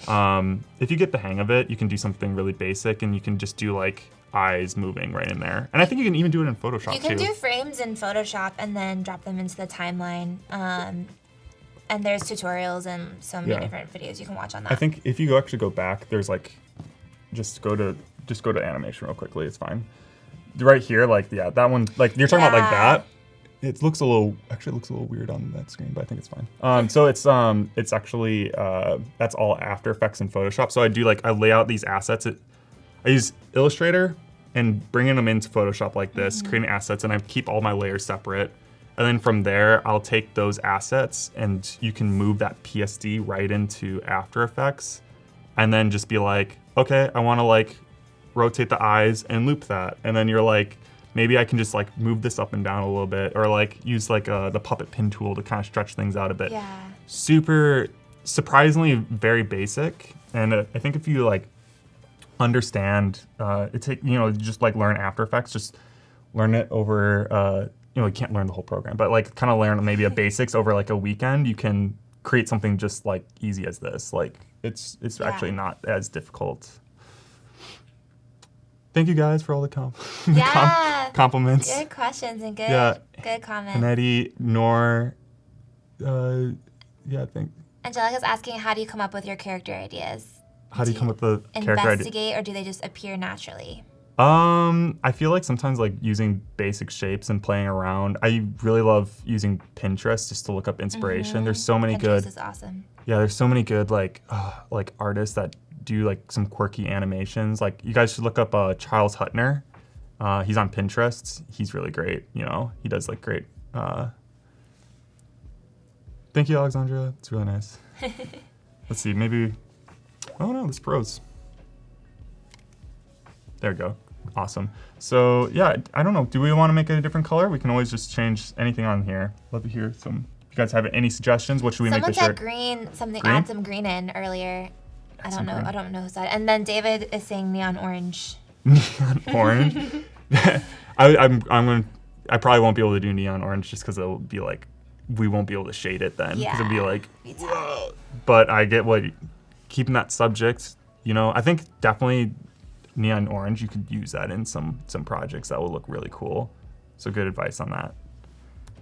if you get the hang of it, you can do something really basic, and you can just do like eyes moving right in there. And I think you can even do it in Photoshop too. You can do frames in Photoshop and then drop them into the timeline. And there's tutorials and so many different videos you can watch on that. I think if you actually go back, there's like just go to animation real quickly. It's fine. Right here, like that one, like you're talking about like that. It looks a little weird on that screen, but I think it's fine. So it's actually that's all After Effects in Photoshop. So I lay out these assets. I use Illustrator and bringing them into Photoshop like this, creating assets, and I keep all my layers separate. And then from there, I'll take those assets and you can move that PSD right into After Effects, and then just be like, okay, I want to like rotate the eyes and loop that, and then you're like. Maybe I can just like move this up and down a little bit, or like use like the puppet pin tool to kind of stretch things out a bit. Yeah. Surprisingly very basic, and I think if you like understand, just like learn After Effects, just learn it over. You can't learn the whole program, but like kind of learn maybe a basics over like a weekend. You can create something just like easy as this. Like it's actually not as difficult. Thank you guys for all the compliments. Good questions and good comments. And Eddie, Nor, I think. Angelica's asking, how do you come up with your character ideas? How do you come up with the character ideas? Investigate, or do they just appear naturally? I feel like sometimes like using basic shapes and playing around. I really love using Pinterest just to look up inspiration. There's so many Pinterest is awesome. Yeah, there's so many good like artists that do like some quirky animations. Like you guys should look up Charles Hutner. He's on Pinterest. He's really great. He does like great. Thank you, Alexandra. It's really nice. Let's see, maybe. Oh no, this pros. There we go. Awesome. So yeah, I don't know. Do we want to make it a different color? We can always just change anything on here. Love to hear some. If you guys have any suggestions? What should we make Someone the said shirt? green, something, Green? add some green in earlier. I some don't know. green. I don't know who said it. And then David is saying neon orange. Neon orange. I probably won't be able to do neon orange just because it'll be like, we won't be able to shade it then. Because it'll be like, whoa. But I get what, keeping that subject, you know, I think definitely neon orange, you could use that in some projects that will look really cool. So good advice on that.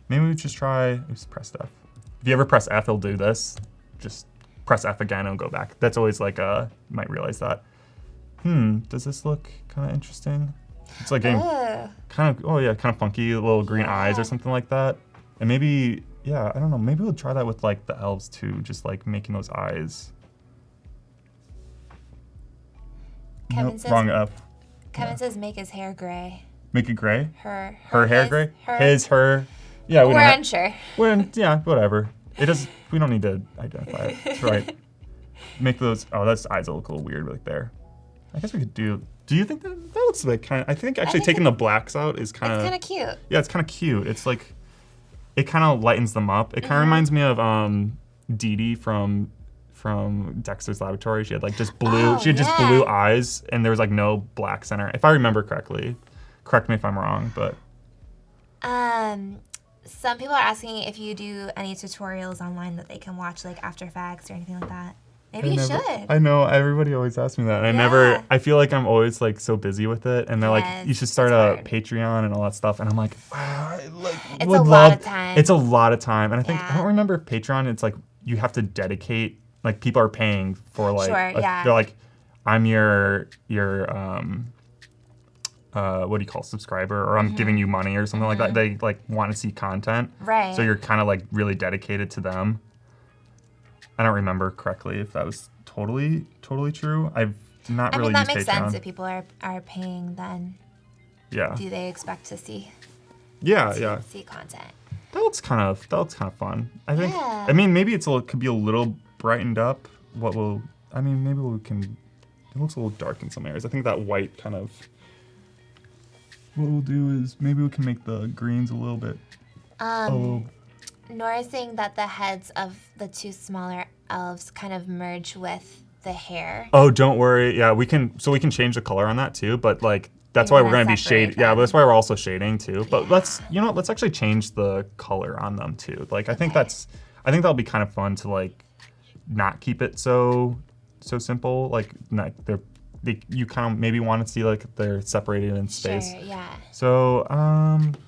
Maybe we just try, just press F. If you ever press F, it'll do this. Just press F again and go back. That's always like, you might realize that. Does this look kind of interesting? It's like getting kind of funky, little green eyes or something like that. And maybe, yeah, I don't know, maybe we'll try that with like the elves too, just like making those eyes. Kevin Nope, says, wrong F. Kevin says make his hair gray. Make it gray? Her hair his, gray? Her. His, her. Yeah, We're unsure. Yeah, whatever. It does, we don't need to identify it. That's right. Make those, those eyes look a little weird right there. I guess we could do you think that looks like kind of, I think actually taking the blacks out is kind of. It's kind of cute. Yeah, it's kind of cute. It's like, it kind of lightens them up. It kind of reminds me of Dee Dee from Dexter's Laboratory. She had like just blue, just blue eyes and there was like no blacks in her. If I remember correctly. Correct me if I'm wrong, but. Some people are asking if you do any tutorials online that they can watch, like After Effects or anything like that. Maybe you should. I know, everybody always asks me that. I feel like I'm always like so busy with it. And they're like, you should start a Patreon and all that stuff. And I'm like, wow, it's a lot of time. It's a lot of time. And I think, I don't remember if Patreon, it's like, you have to dedicate, like people are paying for like, they're like, I'm your what do you call subscriber, or I'm giving you money or something like that. They like want to see content. Right. So you're kind of like really dedicated to them. I don't remember correctly if that was totally true. I've not really used Patreon. That makes sense. If people are paying, then do they expect to see? See content. That looks kind of fun. I think. I mean, maybe it could be a little brightened up. Maybe we can. It looks a little dark in some areas. I think that white kind of. What we'll do is maybe we can make the greens a little bit. Nora's saying that the heads of the two smaller elves kind of merge with the hair. Oh, don't worry. Yeah, we can change the color on that too, but like that's why we're going to be shading. Yeah, but that's why we're also shading too. But let's actually change the color on them too. Like I think that'll be kind of fun to like not keep it so simple. Like you kind of maybe want to see like they're separated in space. Sure, yeah. So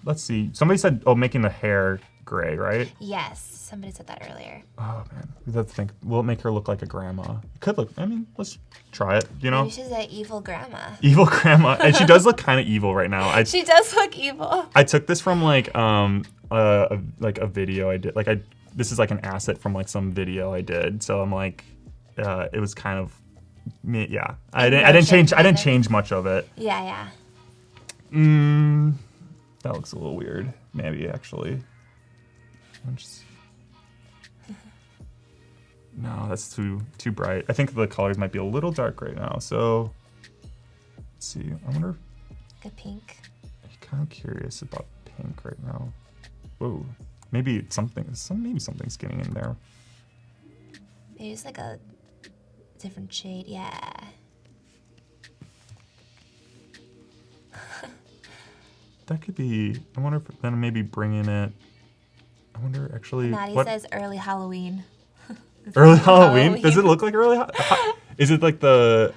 let's see. Somebody said, making the hair gray, right? Yes, somebody said that earlier. Oh man, we have to think. Will it make her look like a grandma? It could look. I mean, let's try it. You know. Maybe she's an evil grandma. Evil grandma, and she does look kind of evil right now. She does look evil. I took this from like a video I did. This is like an asset from like some video I did. So I'm like, it was kind of. Yeah, I didn't change much of it. Yeah. That looks a little weird. Maybe actually. No, that's too bright. I think the colors might be a little dark right now. So let's see. I wonder. Like a pink. I'm kind of curious about pink right now. Whoa, maybe something's getting in there. Maybe it's like a different shade, yeah. That could be. I wonder if then maybe bringing it. I wonder actually. Maddie says early Halloween. Early Halloween? Does it look like early? Is it like the?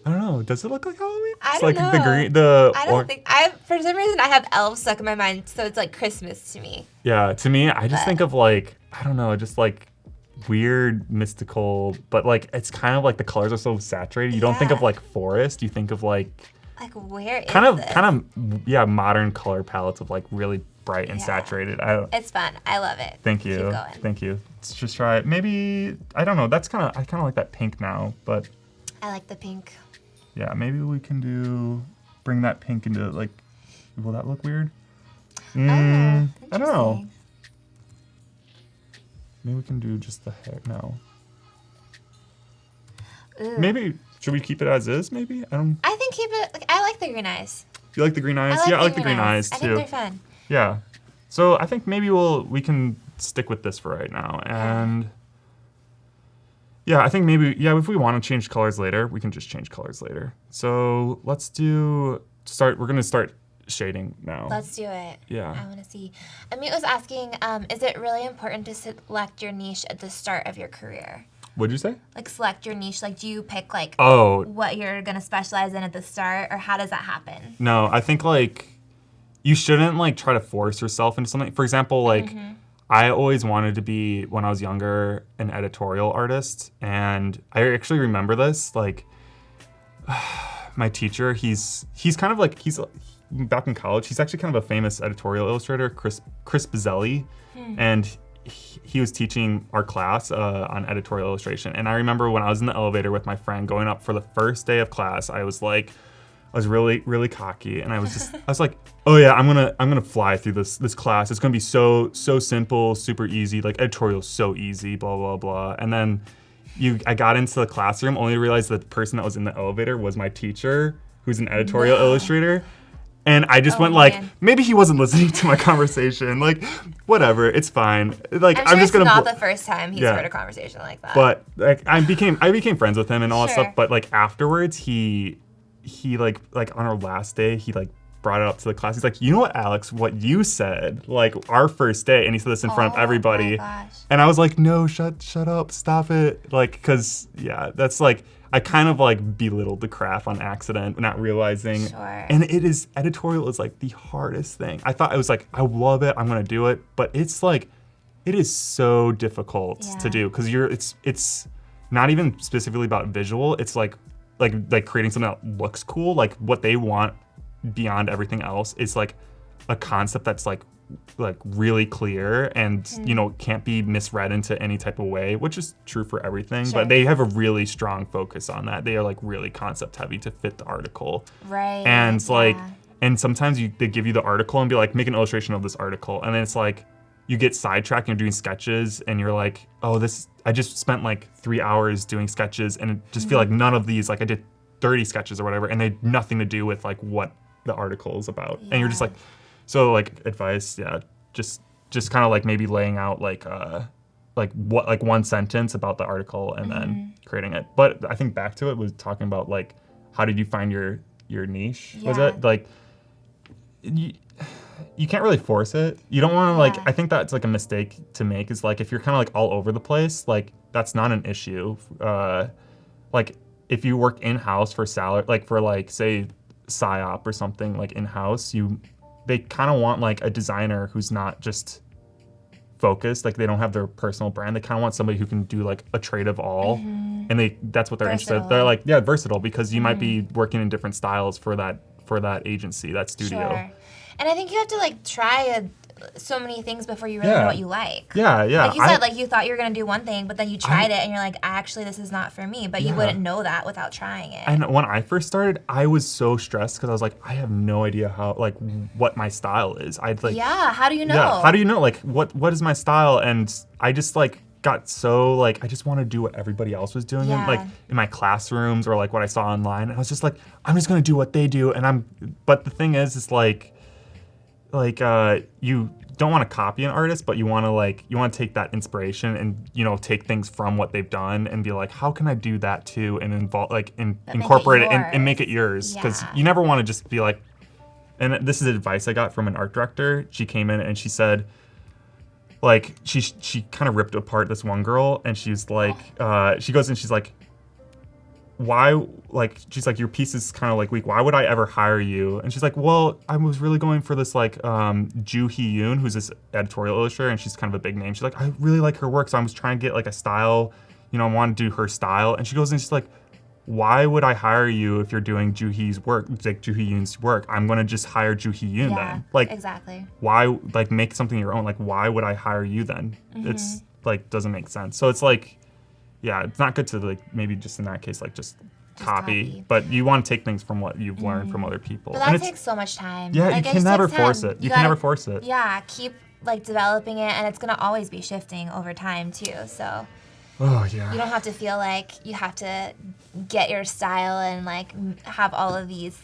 I don't know. Does it look like Halloween? I don't know. It's like the green. I don't think. For some reason I have elves stuck in my mind, so it's like Christmas to me. Yeah, to me, I just think of like I don't know, just like weird mystical, but like it's kind of like the colors are so saturated. You don't think of like forest. You think of like where is kind this? of modern color palettes of like really bright and saturated. It's fun. I love it. Thank you. Keep going. Thank you. Let's just try it. Maybe I don't know. I kind of like that pink now, but I like the pink. Yeah, maybe we can bring that pink into like. Will that look weird? I don't know. Maybe we can do just the hair. No. Ooh. Maybe Should we keep it as is, maybe? I don't... I think keep it, like, I like the green eyes. You like the green eyes? I Yeah, I like the green eyes, too. I think they're fun. Yeah. So I think maybe we can stick with this for right now. And yeah, I think maybe, if we want to change colors later, we can just change colors later. So let's we're going to start shading now. Let's do it. Yeah. I want to see. Amit was asking, is it really important to select your niche at the start of your career? What'd you say? Like select your niche, like do you pick like Oh. what you're going to specialize in at the start, or how does that happen? No, I think like you shouldn't like try to force yourself into something. For example, like I always wanted to be, when I was younger, an editorial artist. And I actually remember this, like my teacher, he's kind of like, he's back in college, he's actually kind of a famous editorial illustrator, Chris Bazzelli. And he was teaching our class on editorial illustration. And I remember when I was in the elevator with my friend going up for the first day of class, I was really, really cocky, and I was like, oh yeah, I'm gonna fly through this class. It's gonna be so simple, super easy. Like editorial's so easy, blah blah blah. And then I got into the classroom, only to realize that the person that was in the elevator was my teacher, who's an editorial illustrator. And I just went like, maybe he wasn't listening to my conversation. Like, whatever, it's fine. Like, I'm sure just gonna. It's not the first time he's heard a conversation like that. But like, I became friends with him and all that stuff. But like afterwards, he like on our last day, he like brought it up to the class. He's like, you know what, Alex, what you said, like our first day, and he said this in front of everybody. My gosh. And I was like, no, shut up, stop it. Like, cause that's like, I kind of like belittled the craft on accident, not realizing. Sure. And editorial is like the hardest thing. I thought it was like, I love it, I'm gonna do it, but it's like, it is so difficult to do, because it's not even specifically about visual. It's like creating something that looks cool. Like what they want beyond everything else is like a concept that's like really clear and can't be misread into any type of way, which is true for everything. But they have a really strong focus on that. They are like really concept heavy to fit the article. Right. And it's like, and sometimes they give you the article and be like, make an illustration of this article, and then it's like you get sidetracked and you're doing sketches and you're like, oh, I just spent like 3 hours doing sketches, and it just feel like none of these, like I did 30 sketches or whatever, and they had nothing to do with like what the article is about. And you're just like, so like advice, just kind of like maybe laying out like one sentence about the article and then creating it. But I think back to it was talking about like, how did you find your niche? Was it like, you can't really force it. You don't want to like, I think that's like a mistake to make, is like if you're kind of like all over the place, like that's not an issue. Like if you work in-house for salary, like for like say PSYOP or something like in-house, they kind of want like a designer who's not just focused, like they don't have their personal brand. They kind of want somebody who can do like a trade of all, and that's what they're interested. They're like, versatile, because you might be working in different styles for that agency, that studio. Sure. And I think you have to like try so many things before you really know what you like. Yeah. Like you said, like you thought you were gonna do one thing, but then you tried it and you're like, actually, this is not for me. But you wouldn't know that without trying it. And when I first started, I was so stressed because I was like, I have no idea what my style is. I'd like, how do you know? Yeah, how do you know? Like, what is my style? And I just like got so like, I just want to do what everybody else was doing in my classrooms or like what I saw online. And I was just like, I'm just gonna do what they do. But the thing is like you don't want to copy an artist, but you want to take that inspiration and take things from what they've done and be like, how can I do that too, and incorporate it and make it yours, because you never want to just be like. And this is advice I got from an art director. She came in and she said, like she kind of ripped apart this one girl, and she's like, she goes and she's like, why, like, she's like, your piece is kind of like weak. Why would I ever hire you? And she's like, well, I was really going for this like Joo Hee Yoon, who's this editorial illustrator, and she's kind of a big name. She's like, I really like her work, so I was trying to get like a style, I want to do her style. And she goes and she's like, why would I hire you if you're doing Joo Hee's work, like Joo Hee Yoon's work? I'm gonna just hire Joo Hee Yoon then. Like, exactly. Why, like, make something your own? Like, why would I hire you then? It's like, doesn't make sense. So it's like, yeah, it's not good to like, maybe just in that case, like just copy. But you want to take things from what you've learned from other people. But that takes so much time. Yeah, like, you can never force it. You can never force it. Yeah, keep like developing it, and it's gonna always be shifting over time too. So Oh yeah. You don't have to feel like you have to get your style and like have all of these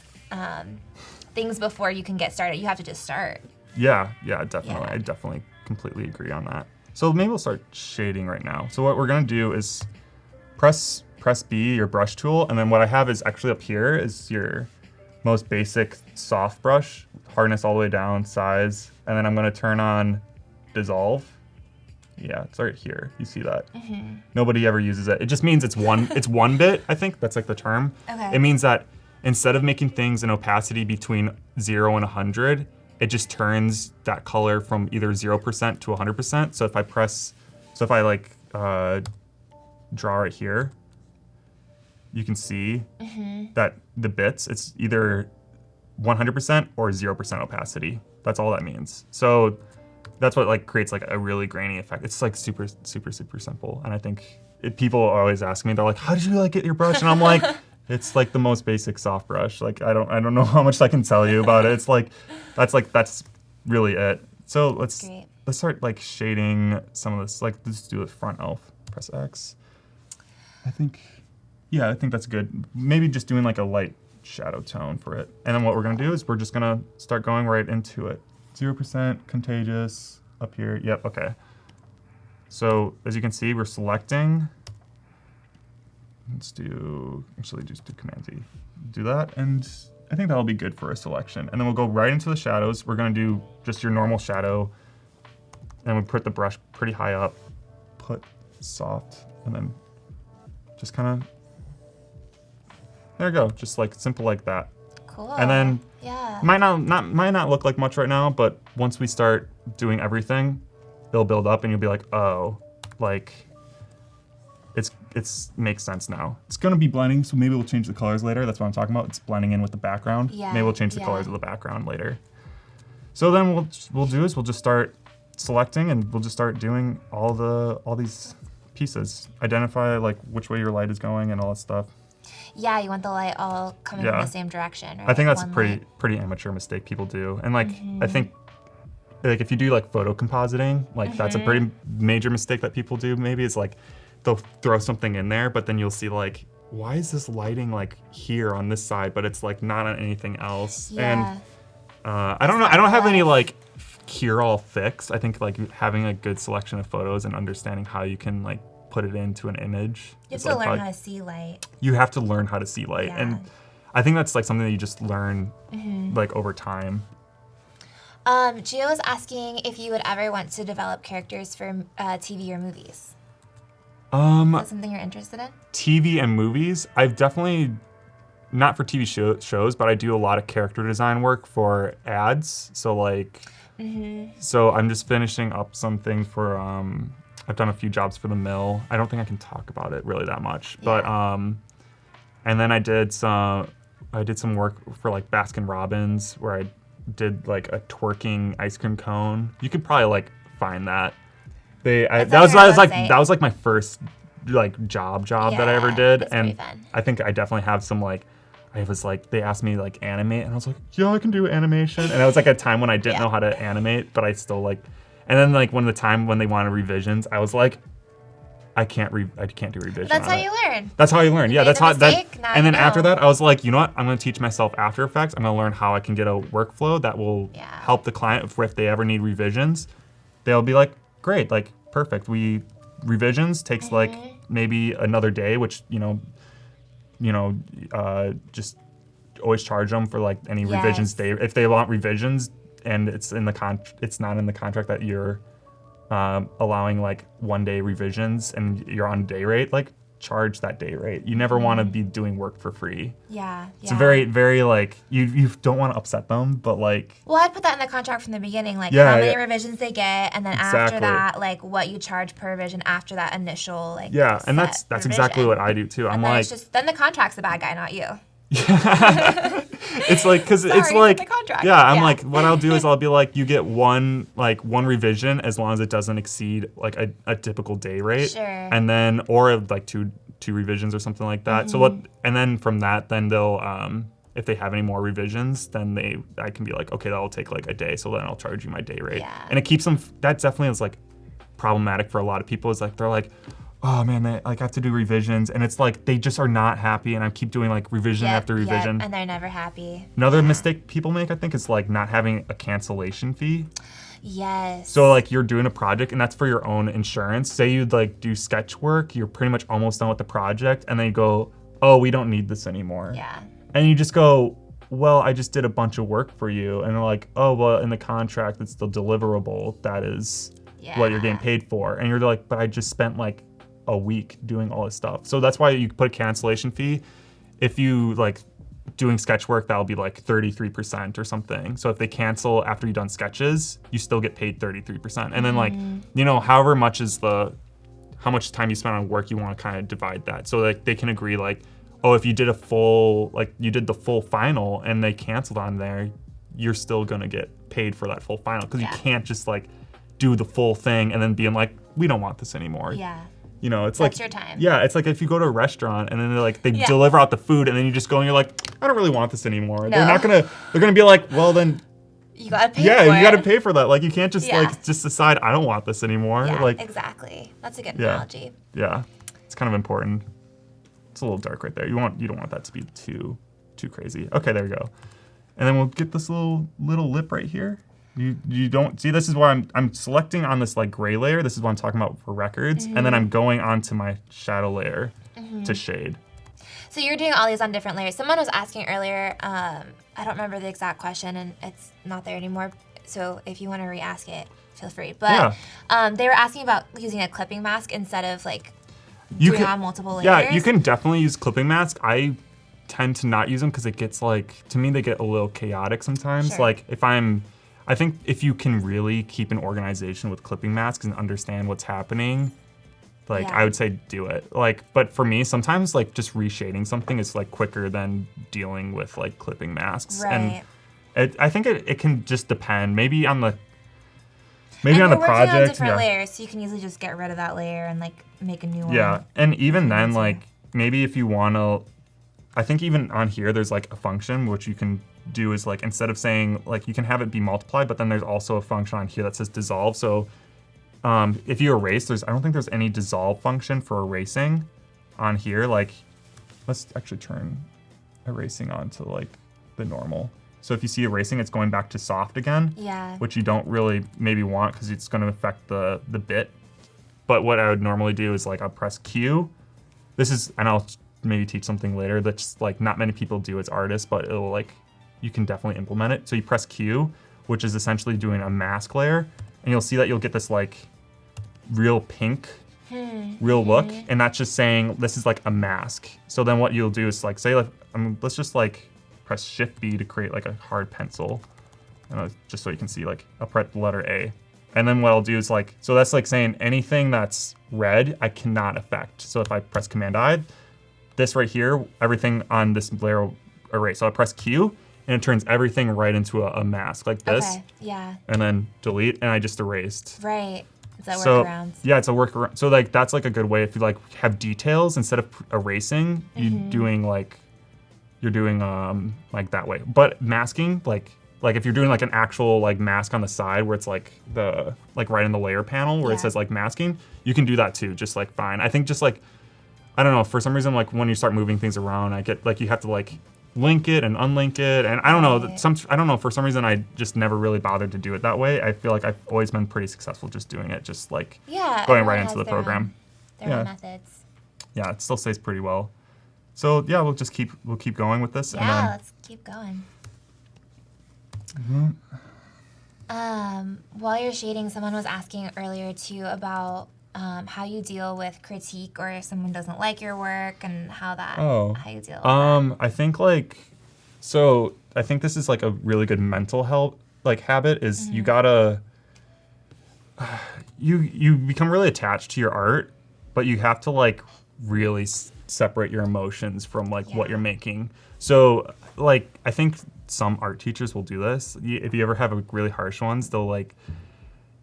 things before you can get started. You have to just start. Yeah, definitely. Yeah. I definitely completely agree on that. So maybe we'll start shading right now. So what we're gonna do is press B, your brush tool, and then what I have is actually up here is your most basic soft brush, hardness all the way down, size, and then I'm gonna turn on dissolve. Yeah, it's right here. You see that? Nobody ever uses it. It just means it's one bit. I think that's like the term. Okay. It means that instead of making things in opacity between 0 and 100, it just turns that color from either 0% to 100%. So if I like draw right here, you can see that the bits, it's either 100% or 0% opacity. That's all that means. So that's what like creates like a really grainy effect. It's like super simple. And I think people always ask me, they're like, how did you like get your brush? And I'm like, it's like the most basic soft brush. Like I don't know how much I can tell you about it. It's like that's really it. So let's start like shading some of this. Like let's do a front elf. Press X. I think that's good. Maybe just doing like a light shadow tone for it. And then what we're gonna do is we're just gonna start going right into it. 0% contagious up here. Yep, okay. So as you can see, we're selecting. Let's actually just do Command Z. Do that, and I think that'll be good for a selection. And then we'll go right into the shadows. We're gonna do just your normal shadow, and we put the brush pretty high up, put soft, and then just kind of, there you go, just like simple like that. Cool. And then might not look like much right now, but once we start doing everything, it'll build up and you'll be like, oh, like it's makes sense now. It's gonna be blending, so maybe we'll change the colors later. That's what I'm talking about. It's blending in with the background. Yeah. Maybe we'll change the colors of the background later. So then we'll just start selecting and we'll just start doing all these pieces. Identify like which way your light is going and all that stuff. Yeah, you want the light all coming from the same direction, right? I think that's a pretty amateur mistake people do. And like I think like if you do like photo compositing, like that's a pretty major mistake that people do maybe, is like they'll throw something in there, but then you'll see like, why is this lighting like here on this side, but it's like not on anything else? Yeah. And I don't know, I don't have any like cure-all fix. I think like having a good selection of photos and understanding how you can like put it into an image. You have to learn how to see light. You have to learn how to see light. Yeah. And I think that's like something that you just learn like over time. Gio was asking if you would ever want to develop characters for TV or movies. Is that something you're interested in? TV and movies, I've definitely, not for TV shows, but I do a lot of character design work for ads. So like, so I'm just finishing up something for, I've done a few jobs for the Mill. I don't think I can talk about it really that much, but and then I did some work for like Baskin Robbins where I did like a twerking ice cream cone. You could probably like find that. That was like my first like job that I ever did, and I think I definitely have some like, they asked me like animate, and I was like, yeah, I can do animation, and it was like a time when I didn't know how to animate, but I still like. And then like when they wanted revisions, I was like, I can't do revision. That's how you learn. That's how you learn. Yeah, that's how that. And then after know. that, I was like, you know what? I'm going to teach myself After Effects. I'm going to learn how I can get a workflow that will help the client if they ever need revisions. They'll be like, great, like perfect. Revisions takes like maybe another day, which just always charge them for like any revisions day if they want revisions. And it's not in the contract that you're allowing like 1 day revisions and you're on day rate, like charge that day rate. You never want to be doing work for free. Yeah. It's a very, very like, you don't want to upset them, but like. Well, I'd put that in the contract from the beginning, like how many revisions they get, and then after that, like what you charge per revision after that initial like. Yeah, and that's exactly what I do too. I'm like. Then the contract's the bad guy, not you. It's like, because it's like, I'm like, what I'll do is I'll be like, you get one revision as long as it doesn't exceed like a typical day rate. Sure. And then, or like two revisions or something like that. So and then from that, then they'll, if they have any more revisions, then I can be like, okay, that'll take like a day. So then I'll charge you my day rate. Yeah. And it keeps them, that definitely is like problematic for a lot of people, is like, they're like, oh man, they like have to do revisions, and it's like they just are not happy, and I keep doing like revision after revision. Yep, and they're never happy. Another mistake people make, I think, is like not having a cancellation fee. Yes. So like you're doing a project, and that's for your own insurance. Say you'd like do sketch work, you're pretty much almost done with the project, and then you go, oh, we don't need this anymore. Yeah. And you just go, well, I just did a bunch of work for you. And they're like, oh, well, in the contract, it's the deliverable that is what you're getting paid for. And you're like, but I just spent like a week doing all this stuff. So that's why you put a cancellation fee. If you like doing sketch work, that'll be like 33% or something. So if they cancel after you've done sketches, you still get paid 33%. And then like, you know, however much is how much time you spent on work, you want to kind of divide that. So like they can agree like, oh, if you did you did the full final and they canceled on there, you're still gonna get paid for that full final, because you can't just like do the full thing and then being like, we don't want this anymore. Yeah. You know, it's That's like your time. Yeah, it's like if you go to a restaurant and then they deliver out the food and then you just go and you're like, I don't really want this anymore. No. They're gonna be like, well then you gotta pay yeah, for you it. gotta pay for that. Like you can't just just decide I don't want this anymore. Yeah, like exactly. That's a good analogy. Yeah. It's kind of important. It's a little dark right there. You don't want that to be too crazy. Okay, there we go. And then we'll get this little lip right here. You don't see, this is why I'm selecting on this like gray layer. This is what I'm talking about for records. And then I'm going onto my shadow layer to shade. So you're doing all these on different layers. Someone was asking earlier, I don't remember the exact question and it's not there anymore. So if you want to re-ask it, feel free. But they were asking about using a clipping mask instead of like doing on multiple layers. Yeah, you can definitely use clipping mask. I tend to not use them because it gets like, to me, they get a little chaotic sometimes. Sure. Like I think if you can really keep an organization with clipping masks and understand what's happening, like I would say do it. Like, but for me, sometimes like just reshading something is like quicker than dealing with like clipping masks. Right. And I think it can just depend. Maybe on the project. You're working on different layers, so you can easily just get rid of that layer and like make a new one. Yeah, and even then, like maybe if you want to, I think even on here there's like a function which you can do is like, instead of saying like, you can have it be multiplied, but then there's also a function on here that says dissolve. So if you erase, I don't think there's any dissolve function for erasing on here. Like, let's actually turn erasing on to like the normal. So if you see erasing, it's going back to soft again. Yeah. Which you don't really maybe want because it's going to affect the bit. But what I would normally do is like I'll press Q. And I'll maybe teach something later that's like not many people do as artists, but it'll like, you can definitely implement it. So you press Q, which is essentially doing a mask layer, and you'll see that you'll get this like real pink, real look, and that's just saying this is like a mask. So then what you'll do is like say like, let's just like press Shift B to create like a hard pencil, and just so you can see like I'll press the letter A, and then what I'll do is like, so that's like saying anything that's red I cannot affect. So if I press Command I, this right here, everything on this layer will erase. So I press Q, and it turns everything right into a mask like this. Okay, yeah. And then delete, and I just erased. Right. Is that workarounds? Yeah, it's a workaround. So like that's like a good way if you like have details instead of erasing, you're doing like that way. But masking, like if you're doing like an actual like mask on the side where it's like right in the layer panel where it says like masking, you can do that too, just like fine. I think just like, I don't know, for some reason like when you start moving things around, I get like you have to like link it and unlink it, and I don't know, I don't know, for some reason I just never really bothered to do it that way. I feel like I've always been pretty successful just doing it, just like going right into the program. Their own methods. Yeah, it still stays pretty well. So yeah, we'll keep going with this. Yeah, and then, let's keep going. While you're shading, someone was asking earlier too about how you deal with critique or if someone doesn't like your work and how you deal with that. I think I think this is like a really good mental health like habit is you gotta you become really attached to your art, but you have to like really separate your emotions from like what you're making. So like I think some art teachers will do this. If you ever have a really harsh ones, they'll like,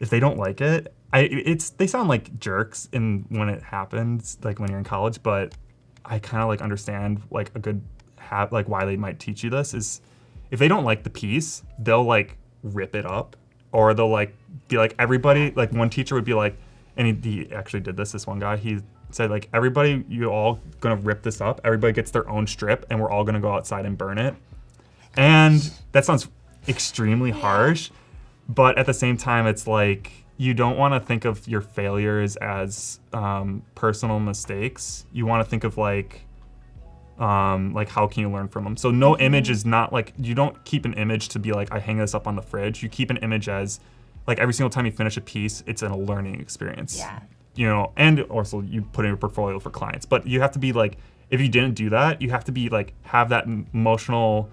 if they don't like it, they sound like jerks when it happens, like when you're in college, but I kind of like understand like a good like why they might teach you this is if they don't like the piece, they'll like rip it up, or they'll like be like everybody, like one teacher would be like, and he actually did this one guy, said like, everybody, you all gonna rip this up. Everybody gets their own strip, and we're all gonna go outside and burn it. And that sounds extremely harsh, but at the same time, it's like, you don't want to think of your failures as personal mistakes. You want to think of like how can you learn from them? So no image is not like, you don't keep an image to be like, I hang this up on the fridge. You keep an image as like, every single time you finish a piece, it's a learning experience. Yeah. You know, and also you put in a portfolio for clients. But you have to be like, if you didn't do that, you have to be like, have that emotional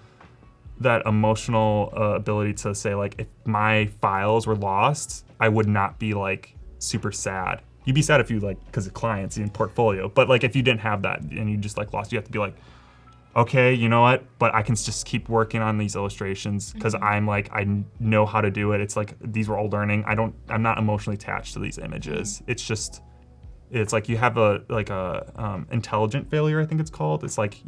ability to say like, if my files were lost, I would not be like super sad. You'd be sad if you like, because of clients and portfolio, but like if you didn't have that and you just like lost, you have to be like, okay, you know what, but I can just keep working on these illustrations because I'm like, I know how to do it. It's like, these were all learning. I'm not emotionally attached to these images. It's like you have a intelligent failure, I think it's called. It's like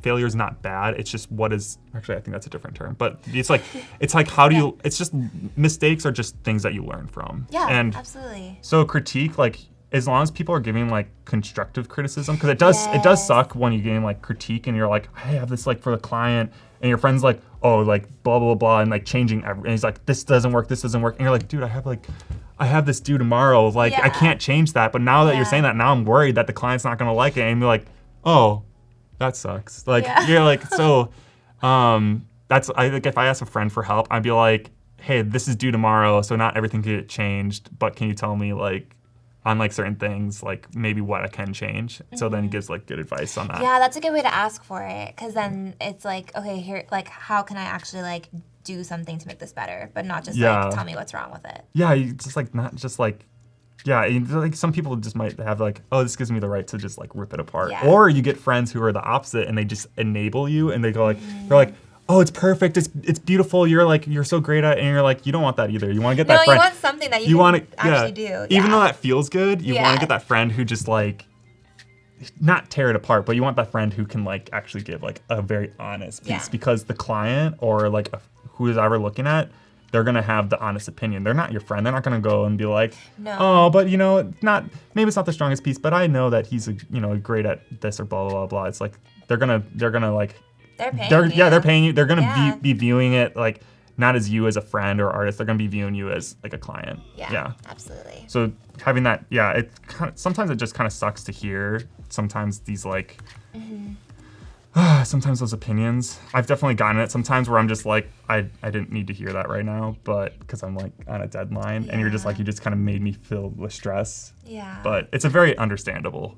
failure is not bad. It's just actually I think that's a different term. But it's like how do you, it's just, mistakes are just things that you learn from. Yeah, and absolutely. So critique, like as long as people are giving like constructive criticism, because it does suck when you getting like critique and you're like, I have this like for the client, and your friend's like, oh, like blah blah blah, and like changing and he's like, this doesn't work, and you're like, dude, I have this due tomorrow. Like, I can't change that. But now that you're saying that, now I'm worried that the client's not going to like it. And you're like, oh, that sucks. Like, you're like, so I think if I ask a friend for help, I'd be like, hey, this is due tomorrow. So not everything can get changed. But can you tell me, like, on like certain things, like maybe what I can change? So then he gives like good advice on that. Yeah, that's a good way to ask for it. Because then it's like, okay, here, like, how can I actually like do something to make this better, but not just like tell me what's wrong with it. Yeah, you just like not just like, like some people just might have like, oh, this gives me the right to just like rip it apart. Yeah. Or you get friends who are the opposite and they just enable you and they go like, they're like, oh, it's perfect, it's beautiful, you're so great at it, and you're like, you don't want that either. You want to get that friend. You want something that you can actually do. Yeah. Even though that feels good, you want to get that friend who just like, not tear it apart, but you want that friend who can like actually give like a very honest piece, because the client or like who's ever looking at, they're gonna have the honest opinion. They're not your friend. They're not gonna go and be like, oh, but maybe it's not the strongest piece, but I know that he's great at this or blah blah blah. It's like they're gonna like they're paying you. They're paying you. They're gonna be viewing it like not as you as a friend or artist. They're gonna be viewing you as like a client. Yeah. Absolutely. So having that, it sometimes it just kind of sucks to hear. Sometimes these like. Sometimes those opinions, I've definitely gotten it sometimes where I'm just like, I didn't need to hear that right now, but because I'm like on a deadline and you're just like, you just kind of made me feel with stress. Yeah. But it's a very understandable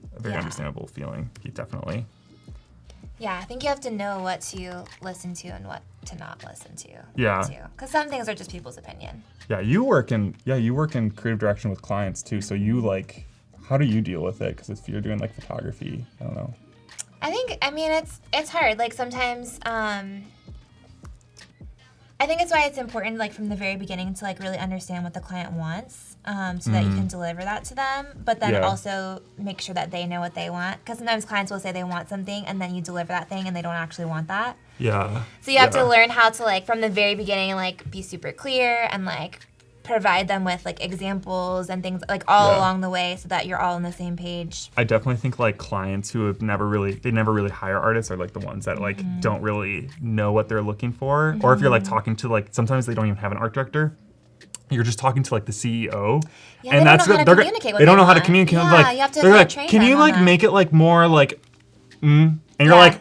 feeling, definitely. Yeah, I think you have to know what to listen to and what to not listen to. Yeah. Because some things are just people's opinion. Yeah, you work in creative direction with clients too, so you like, how do you deal with it? Because if you're doing like photography, I don't know. I mean, it's hard. Like sometimes, I think it's why it's important, like from the very beginning, to like really understand what the client wants, so that you can deliver that to them. But then also make sure that they know what they want, because sometimes clients will say they want something, and then you deliver that thing, and they don't actually want that. Yeah. So you have to learn how to like from the very beginning, like be super clear and like provide them with like examples and things like all along the way, so that you're all on the same page. I definitely think like clients who have never really hire artists are like the ones that like don't really know what they're looking for. Or if you're like talking to like, sometimes they don't even have an art director. You're just talking to like the CEO. Yeah, and that's they don't know how to communicate. Yeah, like, you have to they're like, train can you like make it like more like and you're like,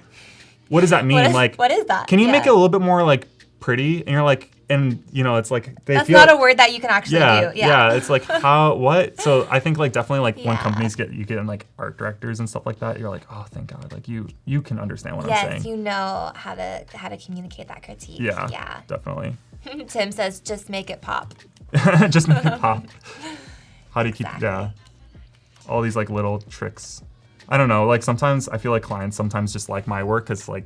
what does that mean? What is that? Can you make it a little bit more like pretty? And you're like, and it's like that's not a word that you can actually do. Yeah, it's like what? So I think like definitely like when companies get like art directors and stuff like that, you're like, oh, thank God, like you can understand what I'm saying. Yes, you know how to communicate that critique. Yeah, definitely. Tim says, just make it pop. Just make it pop. How do you keep all these like little tricks? I don't know. Like sometimes I feel like clients sometimes just like my work because like.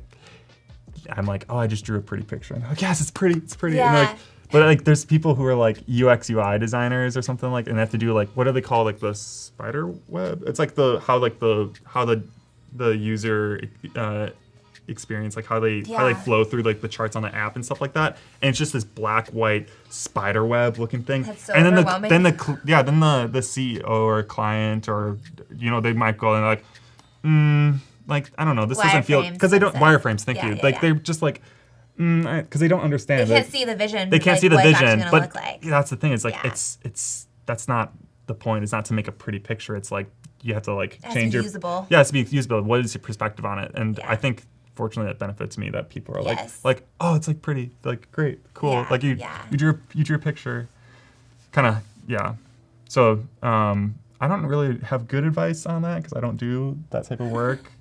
I'm like, oh, I just drew a pretty picture. And I'm like, yes, it's pretty. Yeah. And like, but like, there's people who are like UX UI designers or something like, and they have to do like, what do they call like the spider web? It's like how the user experience, like how they flow through like the charts on the app and stuff like that. And it's just this black white spider web looking thing. That's so and then overwhelming. then the CEO or client or they might go and like, like I don't know, this doesn't feel because they don't wireframes. Thank you. They're just like. Because they don't understand. They can't see the vision. They can't see the vision, but look like. That's the thing. It's like it's that's not the point. It's not to make a pretty picture. It's like you have to like change your usable. Yeah, it has to be usable. What is your perspective on it? And I think fortunately that benefits me that people are like oh, it's like pretty, like great, cool. Like you drew a picture, kind of So I don't really have good advice on that because I don't do that type of work.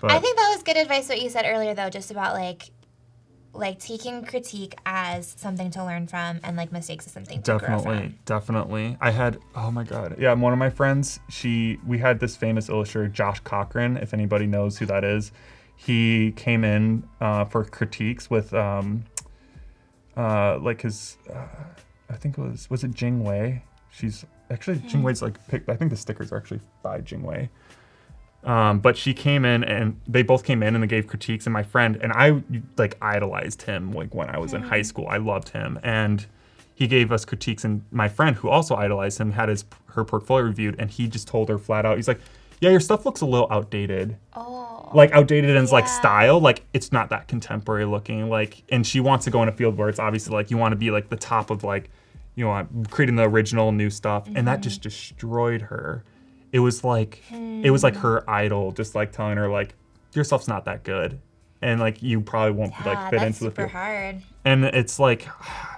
But I think that was good advice what you said earlier though, just about like taking critique as something to learn from and like mistakes as something to grow from. Definitely. I had, oh my God. Yeah, one of my friends, we had this famous illustrator, Josh Cochran, if anybody knows who that is. He came in for critiques with like his, I think it was it Jing Wei? She's, actually Jing Wei's like, I think the stickers are actually by Jing Wei. But she came in and they both came in and they gave critiques, and my friend and I like idolized him like when I was in high school. I loved him, and he gave us critiques, and my friend who also idolized him had her portfolio reviewed, and he just told her flat out, he's like, yeah, your stuff looks a little outdated. Oh. Like outdated in like style, like it's not that contemporary looking, like, and she wants to go in a field where it's obviously like you want to be like the top of like, creating the original new stuff, and that just destroyed her. It was like her idol just like telling her like your stuff's not that good, and like you probably won't like fit into the field. That's super hard. And it's like,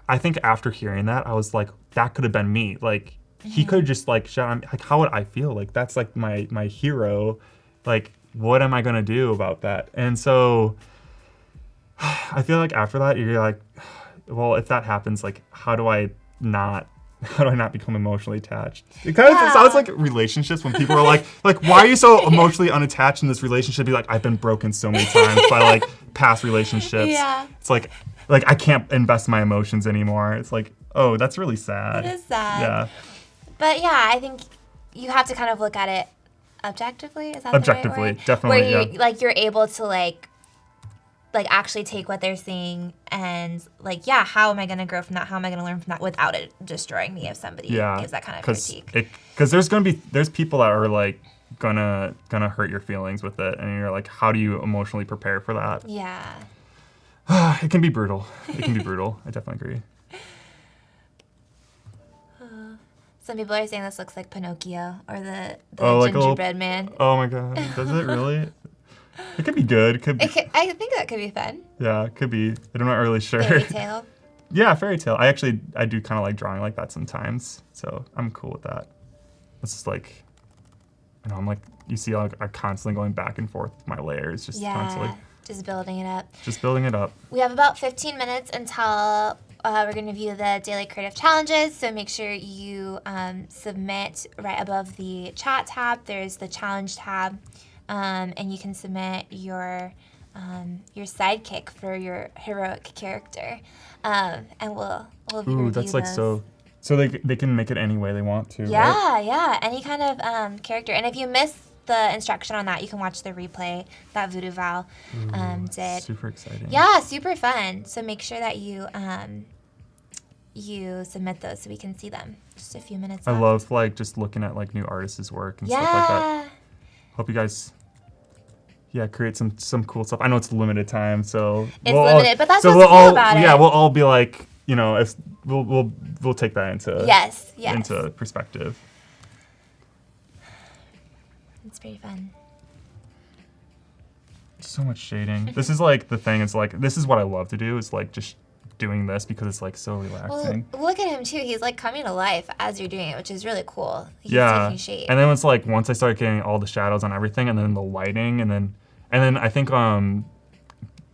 I think after hearing that, I was like, that could have been me. Like he could have just like shut. Like how would I feel? Like that's like my hero. Like what am I gonna do about that? And so I feel like after that you're like, well, if that happens, like how do I not become emotionally attached? Because it sounds like relationships when people are like, why are you so emotionally unattached in this relationship? Be like, I've been broken so many times by like past relationships. Yeah. It's like I can't invest my emotions anymore. It's like, oh, that's really sad. It is sad. Yeah. But yeah, I think you have to kind of look at it objectively. Is that objectively, the right way? Definitely. Where you're able to like actually take what they're saying and like, how am I going to grow from that? How am I going to learn from that without it destroying me if somebody gives that kind of critique? Because there's people that are like gonna hurt your feelings with it, and you're like, how do you emotionally prepare for that? Yeah. It can be brutal. I definitely agree. Some people are saying this looks like Pinocchio or the gingerbread man. Oh my God, does it really? It could be good. I think that could be fun. Yeah, it could be. I'm not really sure. Fairy tale. Yeah, fairy tale. I do kind of like drawing like that sometimes, so I'm cool with that. It's just like, I'm like, you see, I'm constantly going back and forth with my layers, constantly. Just building it up. Just building it up. We have about 15 minutes until we're going to view the daily creative challenges, so make sure you submit right above the chat tab. There's the challenge tab. And you can submit your sidekick for your heroic character, and we'll review that's like those. So they can make it any way they want to. Yeah, right? yeah, any kind of character. And if you miss the instruction on that, you can watch the replay that Voodoo Val did. Super exciting. Yeah, super fun. So make sure that you submit those so we can see them. Just a few minutes. I love like just looking at like new artists' work and stuff like that. Hope you guys, create some cool stuff. I know it's limited time, so it's limited, but that's what's cool about it. Yeah, we'll all be like, if we'll take that into into perspective. It's pretty fun. So much shading. This is like the thing. It's like this is what I love to do. Is like just doing this because it's like so relaxing. Well, look at him too. He's like coming to life as you're doing it, which is really cool. He's taking shape. And then it's like once I start getting all the shadows on everything, and then the lighting, and then I think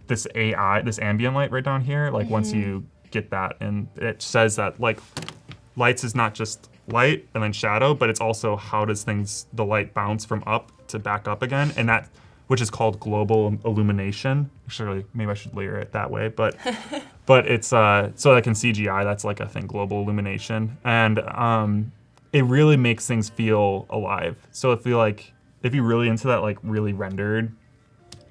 this ambient light right down here, like once you get that, and it says that like lights is not just light and then shadow, but it's also how does the light bounce from up to back up again, and that, which is called global illumination. Actually, maybe I should layer it that way, but it's so like in CGI, that's like a thing, global illumination, and it really makes things feel alive. So if you're really into that like really rendered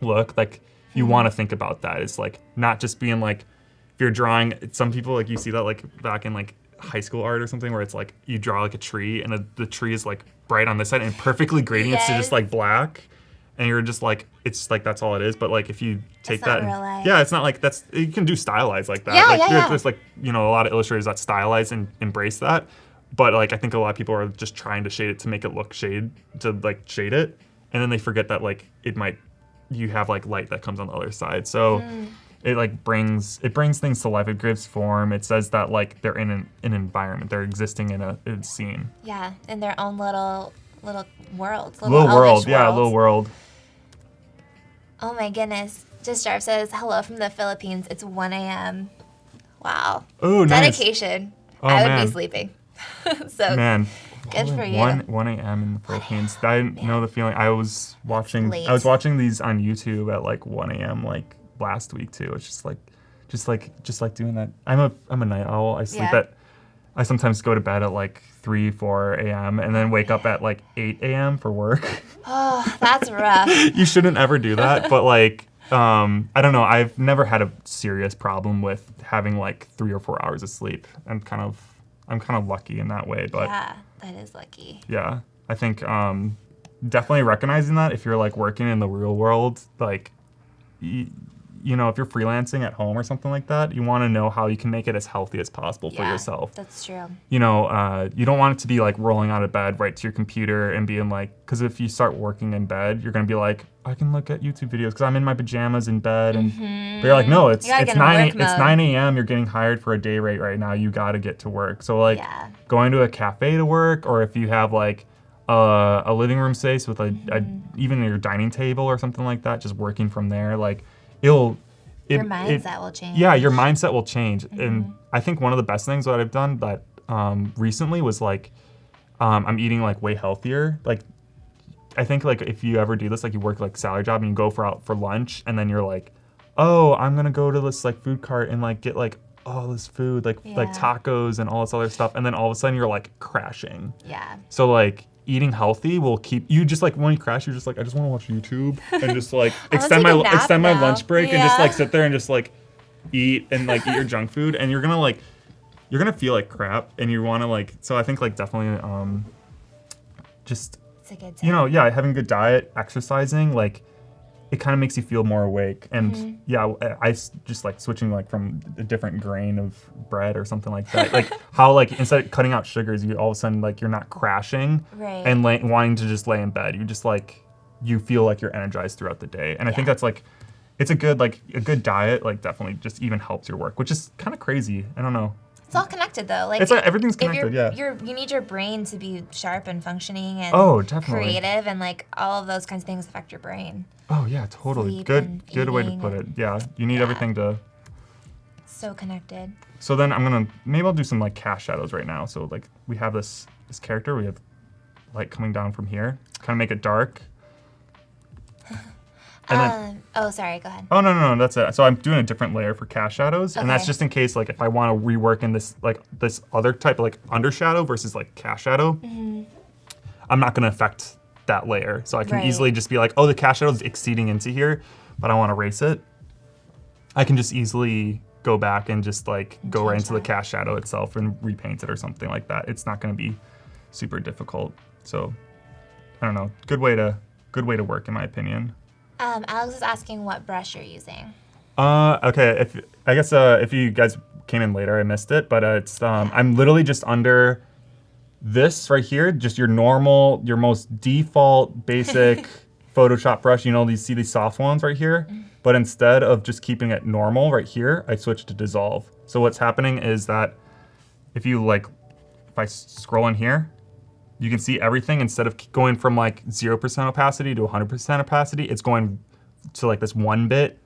look, like you want to think about that. It's like not just being like, if you're drawing, some people like you see that like back in like high school art or something where it's like you draw like a tree and the tree is like bright on this side and perfectly gradients to just like black. And you're just like, it's like, that's all it is. But like, if you take that, yeah, it's not like that's, you can do stylized like that. There's like, a lot of illustrators that stylize and embrace that. But like, I think a lot of people are just trying to shade it to make it look shade it. And then they forget that like, you have like light that comes on the other side. So it like brings things to life. It gives form. It says that like they're in an environment. They're existing in a scene. Yeah, in their own little world. Little world. Oh my goodness. Just Jarv says, hello from the Philippines. It's 1 a.m. Wow. Oh, nice. Dedication. Oh, I would be sleeping. So man. Good for you. 1 a.m. in the Philippines. I know the feeling. I was watching these on YouTube at like 1 a.m. like last week too. It's just like doing that. I'm a night owl. I sometimes go to bed at like 3, 4 a.m. and then wake up at like 8 a.m. for work. Oh, that's rough. You shouldn't ever do that, but like, I don't know. I've never had a serious problem with having like 3 or 4 hours of sleep. I'm kind of lucky in that way, but yeah, that is lucky. Yeah, I think definitely recognizing that if you're like working in the real world, like, if you're freelancing at home or something like that, you want to know how you can make it as healthy as possible for yourself. That's true. You don't want it to be like rolling out of bed right to your computer and being like, because if you start working in bed, you're going to be like, I can look at YouTube videos because I'm in my pajamas in bed. And but you're like, no, it's 9 a.m. You're getting hired for a day rate right now. You got to get to work. So like going to a cafe to work, or if you have like a living room space with even your dining table or something like that, just working from there, like your mindset will change. Yeah, your mindset will change. And I think one of the best things that I've done that recently was like, I'm eating like way healthier. Like, I think like if you ever do this, like you work like salary job and you go out for lunch and then you're like, oh, I'm gonna go to this like food cart and like get like all this food, like tacos and all this other stuff. And then all of a sudden you're like crashing. Yeah. So like, eating healthy will keep you just like when you crash, you're just like, I just want to watch YouTube and just like extend my lunch break and just like sit there and just like eat your junk food, and you're gonna feel like crap and you want to like. So I think like definitely just it's a good time. Having a good diet, exercising, like it kind of makes you feel more awake. And I just like switching like from a different grain of bread or something like that. Like how like instead of cutting out sugars, you all of a sudden like you're not crashing and wanting to just lay in bed. You just like, you feel like you're energized throughout the day. And I think that's like, it's a good diet, like definitely just even helps your work, which is kind of crazy. I don't know. It's all connected though. Like it's like everything's connected. You need your brain to be sharp and functioning and creative, and like all of those kinds of things affect your brain. Oh yeah, totally. Sleep, good way to put it. Yeah, you need everything to. So connected. So then maybe I'll do some like cast shadows right now. So like we have this character, we have light coming down from here, kind of make it dark. Sorry, go ahead. Oh, no, that's it. So I'm doing a different layer for cast shadows, and that's just in case, like, if I want to rework in this other type of, like, undershadow versus, like, cast shadow, I'm not going to affect that layer. So I can easily just be like, oh, the cast shadow is exceeding into here, but I want to erase it. I can just easily go back and just, like, go right into the cast shadow itself and repaint it or something like that. It's not going to be super difficult. So, I don't know. Good way to work, in my opinion. Alex is asking what brush you're using. Okay. If you guys came in later, I missed it, but it's I'm literally just under this right here, just your most default basic Photoshop brush. See these soft ones right here, but instead of just keeping it normal right here, I switched to dissolve. So what's happening is that if I scroll in here, you can see everything. Instead of going from like 0% opacity to 100% opacity, it's going to like this 1-bit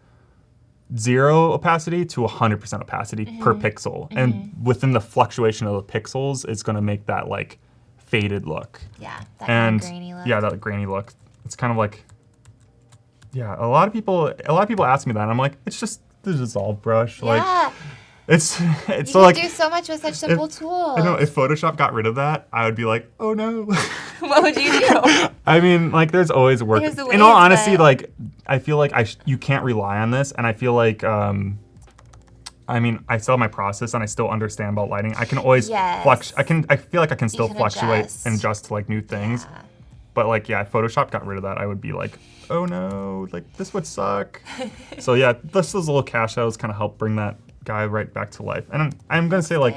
0 opacity to 100% opacity per pixel. And within the fluctuation of the pixels, it's gonna make that like faded look. Yeah, that kind of grainy look. Yeah, that grainy look. It's kind of like, a lot of people ask me that, and I'm like, it's just the dissolve brush. Yeah. It's You so can like do so much with such simple tools. I know if Photoshop got rid of that, I would be like, oh no. What would you do? I mean, like, there's always work. There's In all ways, honesty, but- like, I feel like you can't rely on this, and I feel like, I mean, I still have my process, and I still understand about lighting. I can always Yes. I feel like I can still can fluctuate adjust. and adjust to like new things. Yeah. But like, yeah, if Photoshop got rid of that, I would be like, oh no, like this would suck. So yeah, those little cash outs kind of help bring that guy right back to life. And I'm gonna say like,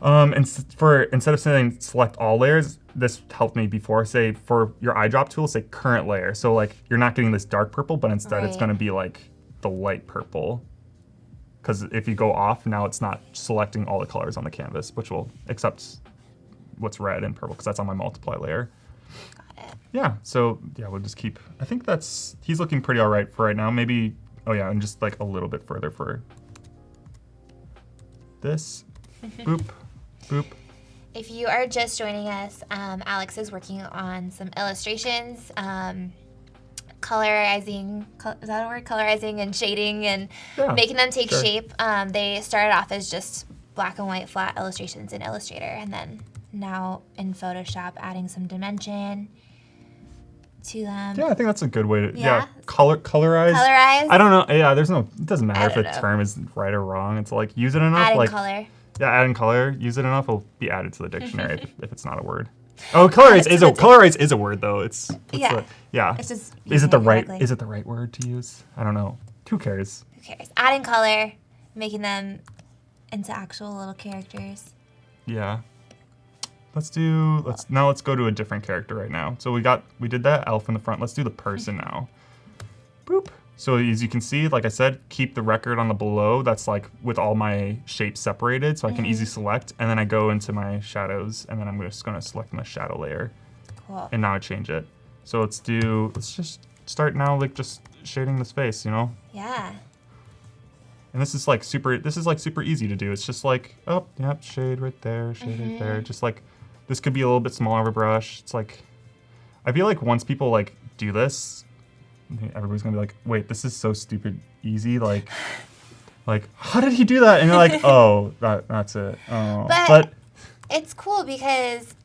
Good. instead of saying select all layers, this helped me before. Say for your eyedrop tool, say current layer. So like you're not getting this dark purple, but instead it's Right. gonna be like the light purple. Because if you go off, now it's not selecting all the colors on the canvas, which will accept what's red and purple because that's on my multiply layer. Got it. Yeah, so yeah, we'll just keep, I think he's looking pretty all right for right now. Maybe, oh yeah, and just like a little bit further for this. Boop, boop. If you are just joining us, Alex is working on some illustrations, colorizing, is that a word? Colorizing and shading and Yeah, making them take sure. shape. They started off as just black and white flat illustrations in Illustrator, and then now in Photoshop adding some dimension to them. Yeah, I think that's a good way to, Yeah? colorize. Colorize. I don't know, yeah, it doesn't matter if don't the know. term is right or wrong. It's like, use it enough, Adding like, color. yeah, adding color, use it enough, it'll be added to the dictionary if it's not a word. Oh, colorize is a word though. It's Yeah. yeah. It's just Is using it the it right correctly. is it the right word to use? I don't know. Who cares? Who cares? Adding color, making them into actual little characters. Yeah. Let's go to a different character right now. So we did that elf in the front. Let's do the person now. Boop. So as you can see, like I said, keep the record on the below. That's like with all my shapes separated, so I can easily select. And then I go into my shadows, and then I'm just gonna select my shadow layer. Cool. And now I change it. So let's just start now, like just shading this face, you know? Yeah. And this is like super easy to do. It's just like, oh, yep, shade right there, shade right there. Just like, this could be a little bit smaller of a brush. It's like, I feel like once people like do this, everybody's gonna be like, wait, this is so stupid easy. Like how did he do that? And you're like, oh, that's it. Oh. But it's cool because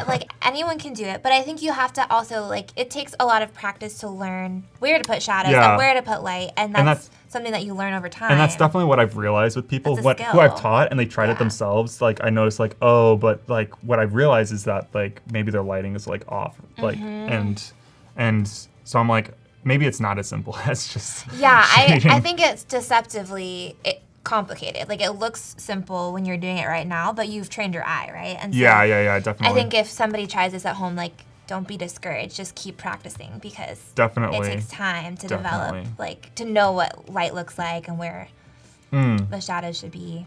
like anyone can do it, but I think you have to also like it takes a lot of practice to learn where to put shadows Yeah. and where to put light, and that's something that you learn over time. And that's definitely what I've realized with people That's a who I've skill. taught and they tried it themselves. Like I noticed like, oh, but like what I've realized is that like maybe their lighting is like off. Like and so I'm like, maybe it's not as simple as just Yeah, I shading. think it's deceptively complicated. Like it looks simple when you're doing it right now, but you've trained your eye, right? And so Yeah, definitely. I think if somebody tries this at home, like don't be discouraged. Just keep practicing because Definitely. it takes time to develop, Definitely. like to know what light looks like and where the shadows should be.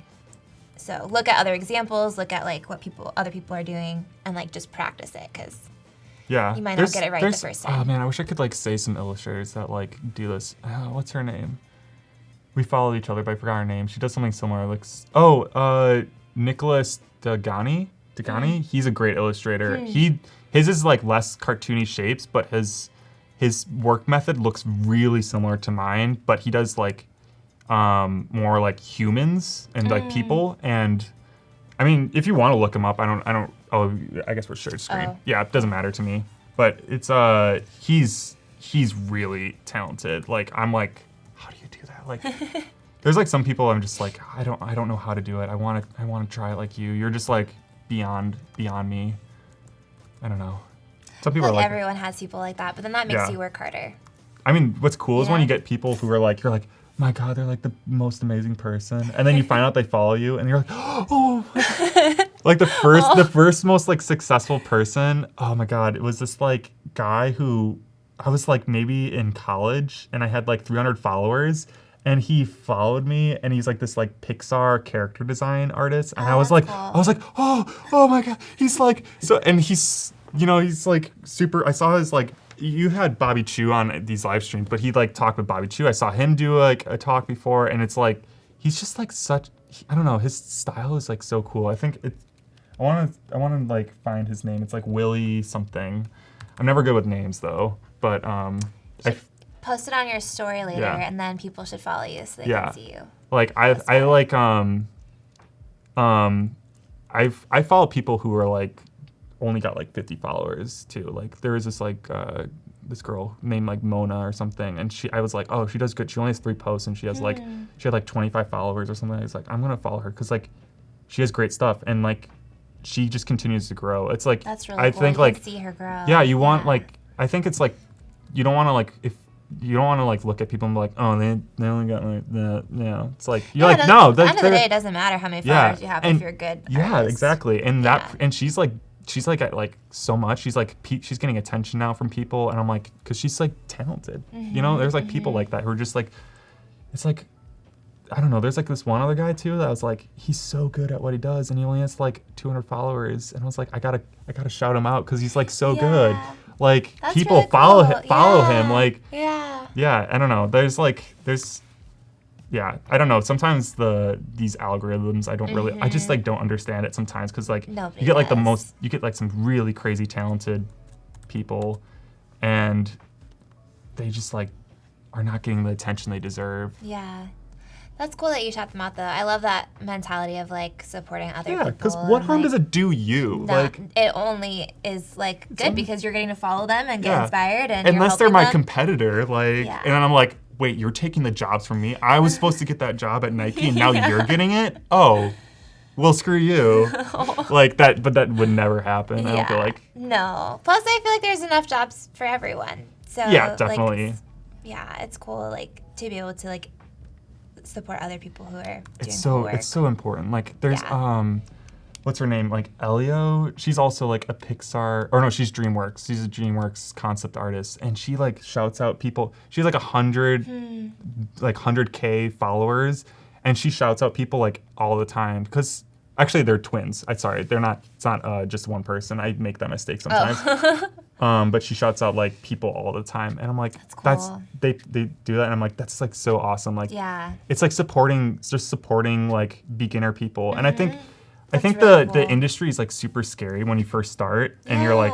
So look at other examples, look at like what other people are doing, and like just practice it because Yeah. you might not get it right the first time. Oh man, I wish I could like say some illustrators that like do this. What's her name? We follow each other, but I forgot her name. She does something similar. Like, Nicholas Dagani. He's a great illustrator. His is like less cartoony shapes, but his work method looks really similar to mine. But he does like more like humans and like people. And I mean, if you want to look him up, I don't. Oh, I guess we're shared screen. Oh. Yeah, it doesn't matter to me. But it's he's really talented. Like I'm like, how do you do that? Like, there's like some people I'm just like, I don't know how to do it. I want to try it like you. You're just like beyond me. I don't know. Some people Like are like, everyone has people like that, but then that makes Yeah. you work harder. I mean, what's cool is when Yeah. you get people who are like, you're like, my God, they're like the most amazing person, and then you find out they follow you, and you're like, oh, my God. Like the first most like successful person. Oh my God, it was this like guy who I was like maybe in college, and I had like 300 followers. And he followed me, and he's like this like Pixar character design artist, and I was like, cool. oh my God, he's like so, and he's like super. I saw his like, you had Bobby Chu on these live streams, but he like talked with Bobby Chu. I saw him do like a talk before, and it's like he's just like I don't know, his style is like so cool. I think I want to like find his name. It's like Willie something. I'm never good with names though, but post it on your story later, Yeah. and then people should follow you so they Yeah. can see you. Like I like I follow people who are like only got like 50 followers too. Like there was this like this girl named like Mona or something, and I was like, oh, she does good. She only has 3 posts, and she has like she had like 25 followers or something. I was like, I'm gonna follow her because like she has great stuff, and like she just continues to grow. It's like That's really I cool. think You like can see her grow. yeah, you want like I think it's like you don't want to like if you don't want to like look at people and be like, oh, they only got like that. Yeah, it's like you're like no. At the end of the day, it doesn't matter how many followers you have if you're a good Yeah, artist. exactly. And and she's like at like so much. She's like she's getting attention now from people, and I'm like, because she's like talented. You know, there's like people like that who are just like, it's like, I don't know. There's like this one other guy too that I was like, he's so good at what he does, and he only has like 200 followers, and I was like, I gotta shout him out because he's like so good. Like That's people really follow cool. him. Like yeah. I don't know. Yeah, I don't know. Sometimes these algorithms, I don't really, I just like don't understand it sometimes because like Nobody you get like does. you get like some really crazy talented people, and they just like are not getting the attention they deserve. Yeah. That's cool that you shout them out, though. I love that mentality of like supporting other people. Yeah, because what harm does it do you? Like it only is like good because you're getting to follow them and get inspired, and unless they're you're my helping them. competitor, like, and then I'm like, wait, you're taking the jobs from me. I was supposed to get that job at Nike, and now you're getting it. Oh, well, screw you. Like that, but that would never happen. I don't feel like. No. Plus, I feel like there's enough jobs for everyone. So Yeah, definitely. Like, it's cool like to be able to like support other people who are doing It's work. it's so important. Like there's what's her name? Like Elio. She's also like a Pixar or no, she's DreamWorks. She's a DreamWorks concept artist, and she like shouts out people. She has like 100K followers, and she shouts out people like all the time because actually they're twins. They're not. It's not just one person. I make that mistake sometimes. But she shouts out like people all the time, and I'm like, that's cool. they do that, and I'm like, that's like so awesome. Like, it's like supporting like beginner people, and I think really the cool. industry is like super scary when you first start, and you're like,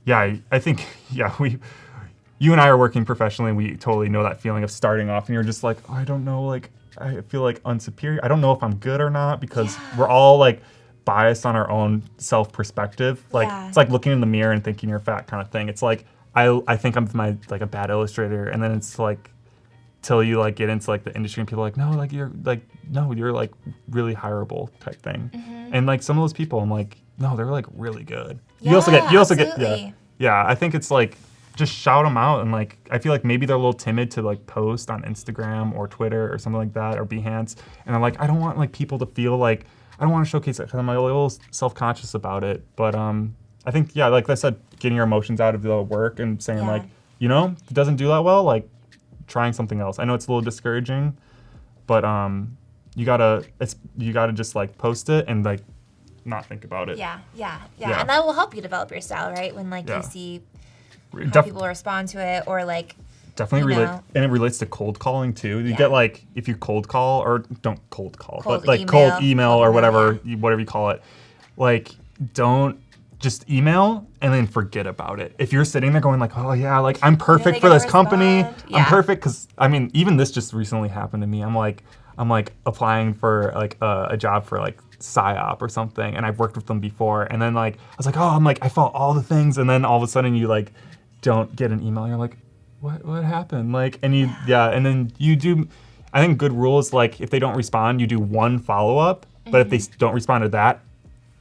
I think you and I are working professionally. We totally know that feeling of starting off, and you're just like, oh, I don't know, like I feel like unsuperior. I don't know if I'm good or not because we're all like biased on our own self perspective. Like it's like looking in the mirror and thinking you're fat kind of thing. It's like I think I'm like a bad illustrator, and then it's like till you like get into like the industry and people are like, no, like you're like really hireable type thing. And like some of those people I'm like, no, they're like really good. You also get I think it's like just shout them out, and like I feel like maybe they're a little timid to like post on Instagram or Twitter or something like that or Behance, and I'm like, I don't want like people to feel like I don't want to showcase it because I'm like, a little self-conscious about it. But I think like I said, getting your emotions out of the work and saying like, if it doesn't do that well, like trying something else. I know it's a little discouraging, but you gotta just like post it and like not think about it. Yeah. And that will help you develop your style, right? When like you see how people respond to it, or like definitely relate, and it relates to cold calling too. You get like if you cold call or don't cold call, but like cold email or whatever you call it, like don't just email and then forget about it. If you're sitting there going like, oh yeah, like I'm perfect for this company, I'm perfect, because I mean even this just recently happened to me. I'm like applying for like a job for like PsyOp or something, and I've worked with them before, and then like I was like, oh, I'm like I followed all the things, and then all of a sudden you like don't get an email, you're like, what happened? Like, and you and then you do. I think good rule is like if they don't respond, you do one follow up, but if they don't respond to that,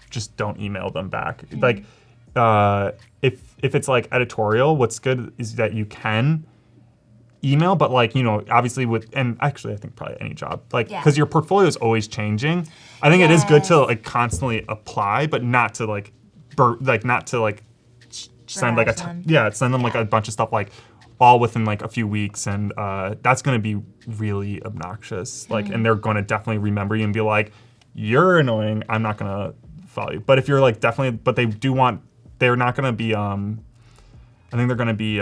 just don't email them back. Like if it's like editorial, what's good is that you can email, but like obviously and actually I think probably any job, like because your portfolio is always changing. I think it is good to like constantly apply, but not to like send like send them like a bunch of stuff like all within like a few weeks, and that's going to be really obnoxious. Like, and they're going to definitely remember you and be like, you're annoying, I'm not going to follow you. But if you're like definitely, but they're not going to be, I think they're going to be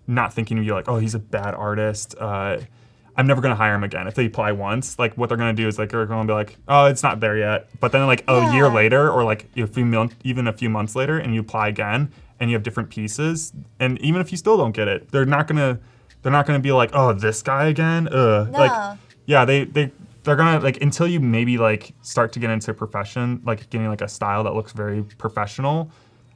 not thinking of you like, oh, he's a bad artist. I'm never going to hire him again. If they apply once, like what they're going to do is like, they're going to be like, oh, it's not there yet. But then like a year later, or like even a few months later, and you apply again, and you have different pieces, and even if you still don't get it, they're not gonna be like, oh, this guy again. No. Like, yeah, they're gonna like until you maybe like start to get into profession, like getting like a style that looks very professional.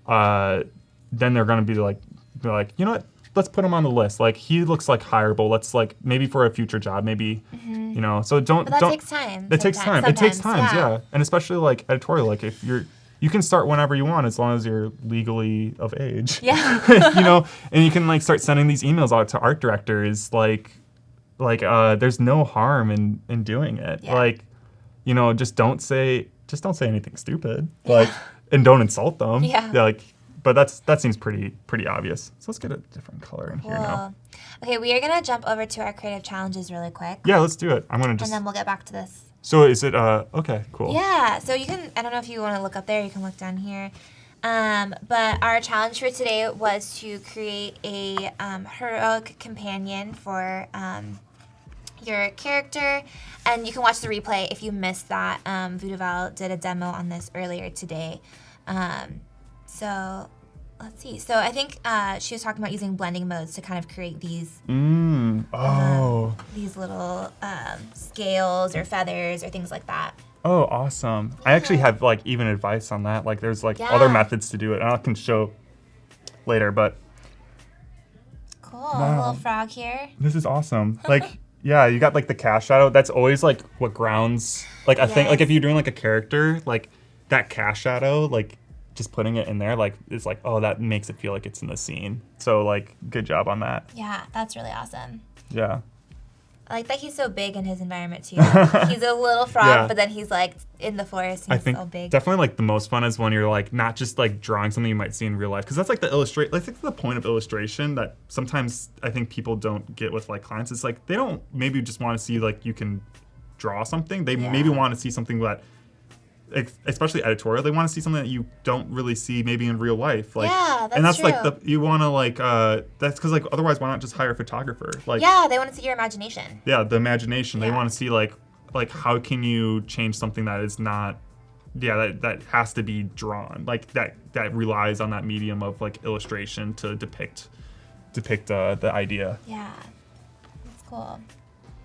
Then they're gonna be like, you know what? Let's put him on the list. Like he looks like hireable. Let's like maybe for a future job, maybe you know. So But that don't. takes time. It takes time. It takes time. Yeah, and especially like editorial. Like if you can start whenever you want as long as you're legally of age. Yeah. You know, and you can like start sending these emails out to art directors. Like there's no harm in doing it. Yeah. Like, you know, just don't say anything stupid. Like, and don't insult them. Yeah. Like. But that seems pretty obvious. So let's get a different color in here now. Okay, we are gonna jump over to our creative challenges really quick. Yeah, let's do it. I'm gonna just. And then we'll get back to this. So is it okay? Cool. Yeah. So you can. I don't know if you want to look up there. You can look down here. But our challenge for today was to create a heroic companion for your character, and you can watch the replay if you missed that. Voodoo Val did a demo on this earlier today. So let's see. So I think she was talking about using blending modes to kind of create these these little scales or feathers or things like that. Oh, awesome. I actually have like even advice on that. Like there's like other methods to do it, and I can show later, but Cool. A little frog here. this is awesome. Like yeah, you got like the cast shadow. That's always like what grounds like I think like if you're doing like a character, like that cast shadow, like just putting it in there, like it's like, oh, that makes it feel like it's in the scene. So like, good job on that. Yeah, that's really awesome. Yeah. I like that he's so big in his environment too. He's a little frog, but then he's like in the forest. He's I think so big. definitely like the most fun is when you're like not just like drawing something you might see in real life, because that's like the illustrate. I think the point of illustration that sometimes I think people don't get with like clients is like they don't maybe just want to see like you can draw something. They maybe want to see something that, especially editorial, they want to see something that you don't really see maybe in real life. Like, yeah, that's and that's true. like you want to like that's because like otherwise why not just hire a photographer? Like Yeah, they want to see your imagination. Yeah, the imagination. They Yeah. want to see like how can you change something that is not that has to be drawn, like that relies on that medium of like illustration to depict the idea. Yeah, that's cool.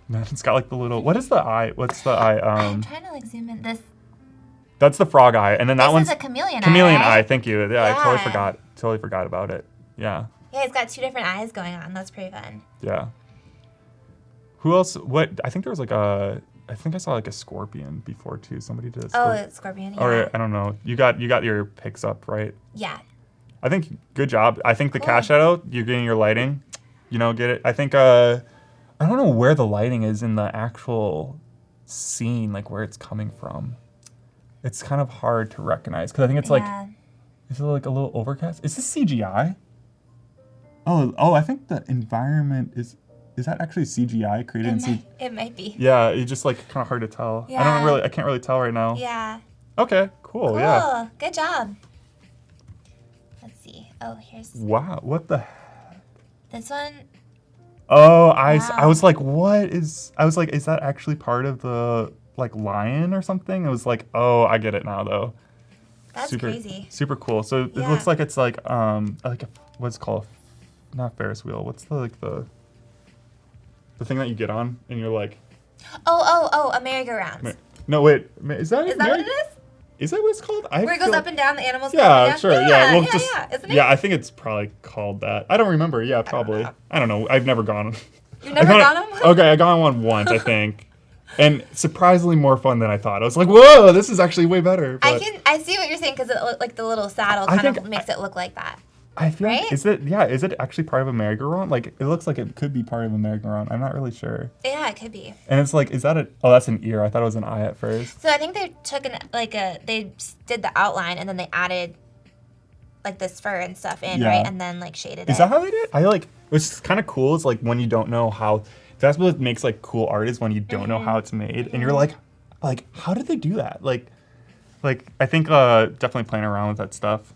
Man, it's got like the little what is the eye? What's the eye? I'm trying to like zoom in. That's the frog eye, and then that This one's is a chameleon eye. eye. Thank you. Yeah, I totally forgot about it. Yeah. Yeah, he's got two different eyes going on. That's pretty fun. Yeah. Who else? What? I think there was like I think I saw like a scorpion before too. Somebody did a scorpion. Oh, it's scorpion. Yeah. Or I don't know. You got your picks up, right? Yeah. I think good job. I think the cast shadow, you're getting your lighting. You know, get it. I think I don't know where the lighting is in the actual scene, like where it's coming from. It's kind of hard to recognize because I think it's like, is it like a little overcast? Is this CGI? Oh, I think the environment is that actually CGI created in CGI? It might be. Yeah, it's just like kind of hard to tell. Yeah. I can't really tell right now. Yeah. Okay, cool, yeah. Good job. Let's see. Oh, here's Wow, what the heck? this one. Oh, I was like, is that actually part of the like lion or something? It was like, oh, I get it now though. That's crazy. Super cool. So it looks like it's like what's it called? Not Ferris wheel. What's the thing that you get on and you're like a merry-go-round. No, wait. Is that Is that what it is? Is that what it's called? Where it goes up and down, the animals go Yeah, up and down? sure. Yeah, Well, isn't it? Yeah, I think it's probably called that. I don't remember. Yeah, probably. I don't know. I've never gone. You've never gone on one? Okay, I got on one once, I think. And surprisingly more fun than I thought. I was like, whoa, this is actually way better. But I see what you're saying because like the little saddle kind of makes it look like that. I feel right? like, is it actually part of a merry-go-round? Like, it looks like it could be part of a merry-go-round. I'm not really sure. Yeah, it could be. And it's like, that's an ear. I thought it was an eye at first. So I think they took they did the outline and then they added like this fur and stuff in, right? And then like shaded it. Is that how they did it? What's kind of cool is like when you don't know how, that's what makes like cool art is when you don't know how it's made. And you're like, how did they do that? Like I think definitely playing around with that stuff.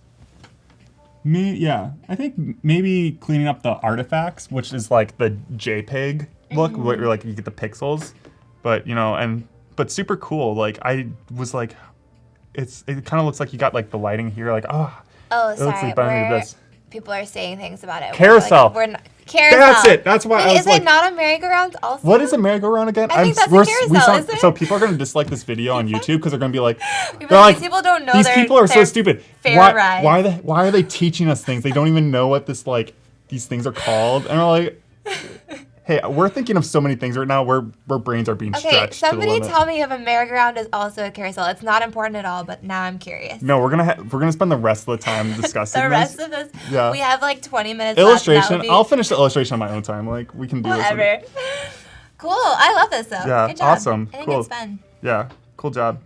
I think maybe cleaning up the artifacts, which is like the JPEG look, where like you get the pixels, but but super cool. Like I was like, it kind of looks like you got like the lighting here, like Oh, it looks sorry. like better than this. people are saying things about it. Carousel. We're not, carousel. That's it. That's why I was is like, it not a merry-go-round also? what is a merry-go-round again? I think that's a carousel, isn't it? So people are going to dislike this video on YouTube because they're going to be like, these people don't know. These people are so stupid. Fair ride. Why are they teaching us things? They don't even know what these things are called. And we're like, hey, we're thinking of so many things right now. Our brains are being stretched. Somebody tell me if a merry-go-round is also a carousel. It's not important at all, but now I'm curious. No, we're gonna spend the rest of the time discussing the rest of this. Yeah. We have like 20 minutes illustration. left. I'll finish the illustration on my own time. Like we can do whatever. this. Cool. I love this though. Yeah. Good job. Awesome. I think Cool. it's fun. Yeah. Cool job.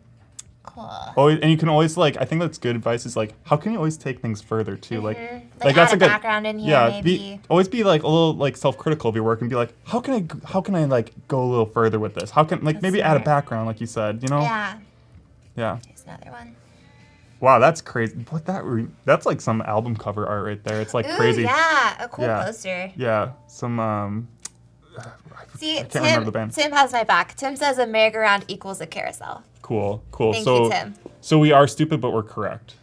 Cool. Always, and you can always I think that's good advice is how can you always take things further too? Like add that's a good background in here. Maybe. Always be a little self-critical of your work and be like, how can I go a little further with this? How can maybe add a background like you said, you know? Yeah. Yeah. Here's another one. Wow, that's crazy. That's like some album cover art right there. It's like Ooh, crazy. Yeah, a cool poster. Yeah. Some See, I can't remember the band. Tim has my back. Tim says a merry-go-round equals a carousel. Cool. Thank you, Tim. So we are stupid, but we're correct.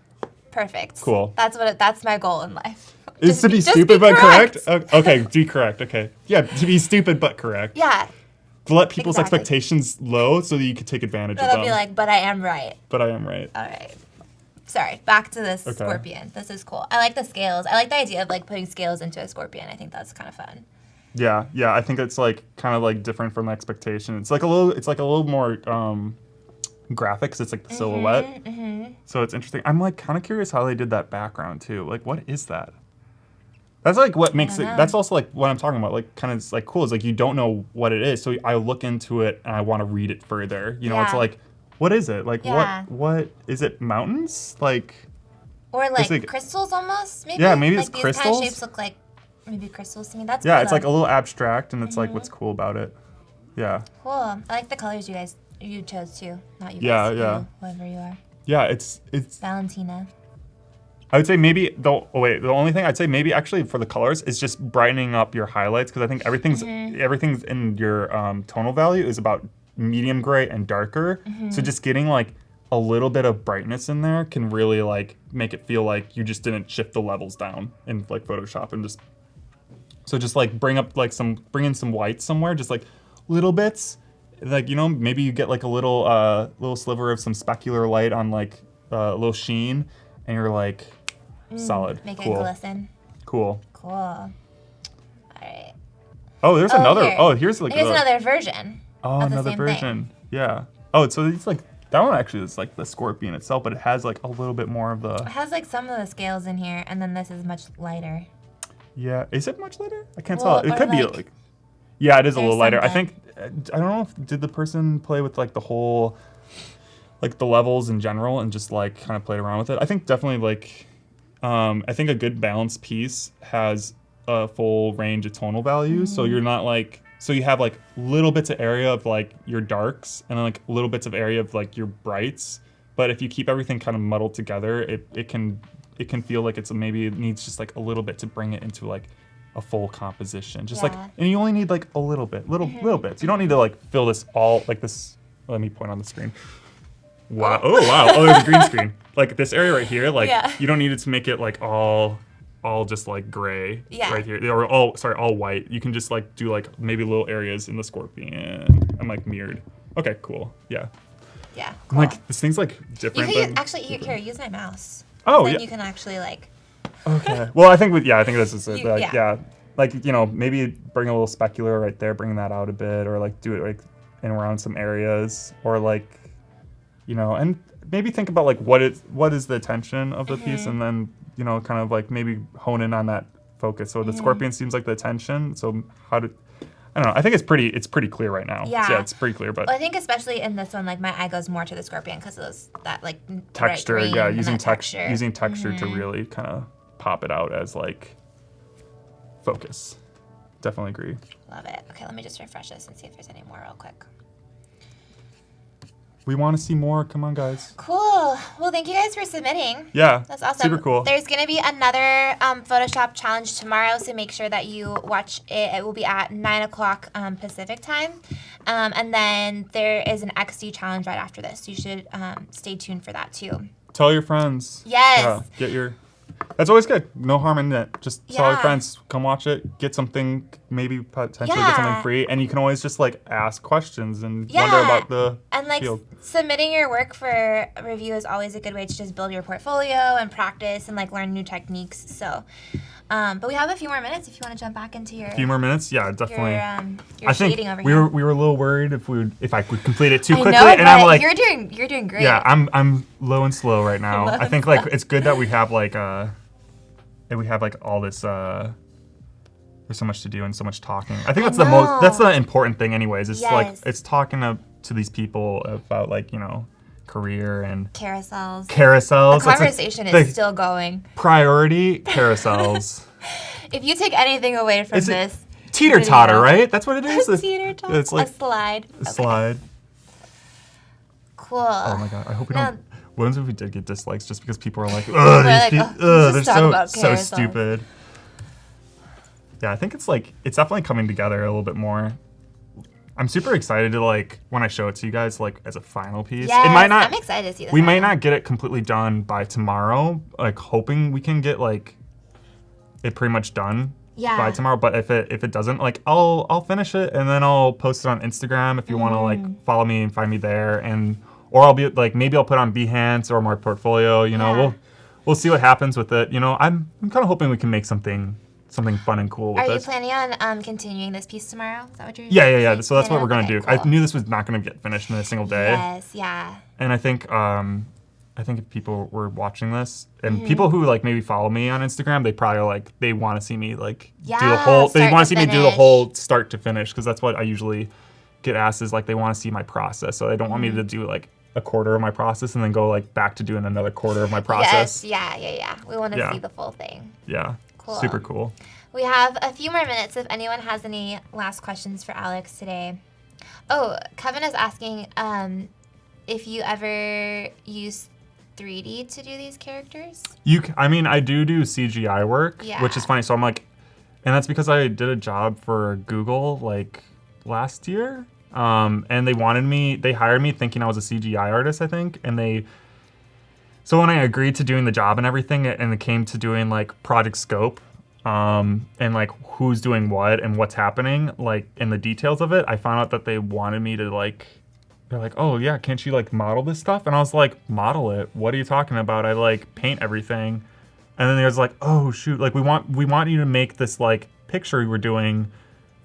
Perfect. Cool. That's my goal in life. Is to be stupid but correct? Okay, be correct. Okay. Yeah, to be stupid but correct. Yeah. To let people's expectations low so that you could take advantage of them. They'll be like, but I am right. But I am right. All right. Sorry, back to this scorpion. This is cool. I like the scales. I like the idea of putting scales into a scorpion. I think that's kind of fun. Yeah, I think it's kind of different from expectation. It's a little more graphic 'cause it's the silhouette. Mm-hmm. So it's interesting. I'm kind of curious how they did that background too. What is that? That's what makes it. That's also what I'm talking about. Kind of cool. Is you don't know what it is. So I look into it and I want to read it further. You know, it's what is it? What is it? Mountains? Or crystals almost. Maybe. Yeah, maybe it's crystals. These kind of shapes look like maybe crystals to me. That's yeah. cool, It's a little abstract, and it's what's cool about it. Yeah. Cool. I like the colors you chose too. Not you guys. Yeah. You, whoever you are. Yeah, it's Valentina. I would say maybe the only thing I'd say maybe actually for the colors is just brightening up your highlights because I think everything's in your tonal value is about medium gray and darker. So just getting a little bit of brightness in there can really make it feel like you just didn't shift the levels down in Photoshop and just bring in some whites somewhere, just little bits. Maybe you get a little sliver of some specular light on a little sheen, and you're solid. Make cool. it glisten. Cool. All right. Oh, there's another. Here. Oh, here's another version. Oh, of the another same version. Thing. Yeah. Oh, so it's that one actually is the scorpion itself, but it has a little bit more of the. It has some of the scales in here, and then this is much lighter. Yeah. Is it much lighter? I can't tell. It could be Yeah, it is a little lighter. I think. I don't know did the person play with the whole, the levels in general and just kind of played around with it. I think definitely I think a good balanced piece has a full range of tonal values. So you're not so you have little bits of area of your darks and then little bits of area of your brights. But if you keep everything kind of muddled together, it can feel like maybe it needs just a little bit to bring it into a full composition. Just and you only need a little bit, little bits. You don't need to fill this all this. Let me point on the screen. Wow! Oh wow! Oh, there's a green screen. This area right here, you don't need it to make it all just gray right here, or all white. You can just do maybe little areas in the scorpion. I'm mirrored. Okay, cool. Yeah. Yeah. Cool. I'm this thing's different. You can actually here use my mouse. Oh then yeah. You can actually Okay. Well, I think I think this is it. Yeah. Maybe bring a little specular right there, bring that out a bit, or do it in around some areas, or and maybe think about what is the attention of the piece, and then kind of maybe hone in on that focus. So the scorpion seems like the attention. So I don't know. I think it's pretty clear right now. Yeah. So, yeah, it's pretty clear. But I think especially in this one, my eye goes more to the scorpion because of that texture. Bright green Yeah, and using texture. Using texture to really kind of pop it out as focus. Definitely agree. Love it. Okay, let me just refresh this and see if there's any more real quick. We want to see more. Come on, guys. Cool. Well, thank you guys for submitting. Yeah. That's awesome. Super cool. There's going to be another Photoshop challenge tomorrow, so make sure that you watch it. It will be at 9 o'clock Pacific time. And then there is an XD challenge right after this. You should stay tuned for that too. Tell your friends. Yes. Yeah, get your That's always good. No harm in it. Just tell your Yeah. friends, come watch it, get something, maybe potentially get Yeah. something free, and you can always just like ask questions and Yeah. wonder about the And like field. submitting your work for review is always a good way to just build your portfolio and practice and like learn new techniques. So, but we have a few more minutes if you want to jump back into your A few more minutes, yeah, definitely. your I think shading over we here. were a little worried if I could complete it too I quickly, know, and but I'm like, you're doing great. yeah, I'm low and slow right now. Low I and think like slow. it's good that we have like all this. There's so much to do and so much talking. I think that's the important thing, anyways. It's like Yes. it's talking to these people about like career and Carousels. carousels. The conversation is still going. Priority carousels. If you take anything away from Is it this, teeter totter, video- right? That's what it is. a teeter totter. It's like a slide. a slide. Cool. Oh my god! I hope we Now- don't. What if we did get dislikes just because people are like, They're like, they're just talk about so carousels." stupid. Yeah, I think it's definitely coming together a little bit more. I'm super excited to like when I show it to you guys like as a final piece. Yes, It might not. I'm excited to see this. We might not get it completely done by tomorrow. Like hoping we can get like it pretty much done Yeah. by tomorrow. But if it doesn't, like I'll finish it and then I'll post it on Instagram if you want to like follow me and find me there, and or I'll be like maybe I'll put on Behance or my portfolio. Yeah. We'll see what happens with it. I'm kind of hoping we can make something fun and cool with Are you this. planning on continuing this piece tomorrow? Is that what you're Yeah. So that's what we're gonna Okay, do. cool. I knew this was not gonna get finished in a single day. Yes, yeah. And I think if people were watching this and Mm-hmm. people who like maybe follow me on Instagram, they probably like they want to see me like do the Yeah, whole. They start want to to see me do the finish. whole start to finish because that's what I usually get asked is like they want to see my process. So they don't want me to Mm-hmm. do like a quarter of my process and then go like back to doing another quarter of my process. Yes, yeah. We want to Yeah. see the full thing. Yeah. Cool. Super cool. We have a few more minutes if anyone has any last questions for Alex today. Oh, Kevin is asking if you ever use 3D to do these characters. I do CGI work, Yeah. which is funny. So I'm like, and that's because I did a job for Google like last year. And they hired me thinking I was a CGI artist, I think. So when I agreed to doing the job and everything, and it came to doing like project scope, and like who's doing what and what's happening, like in the details of it, I found out that they wanted me to like, they're like, oh yeah, can't you like model this stuff? And I was like, model it? What are you talking about? I like paint everything. And then they was like, oh shoot, like we want you to make this like picture we were doing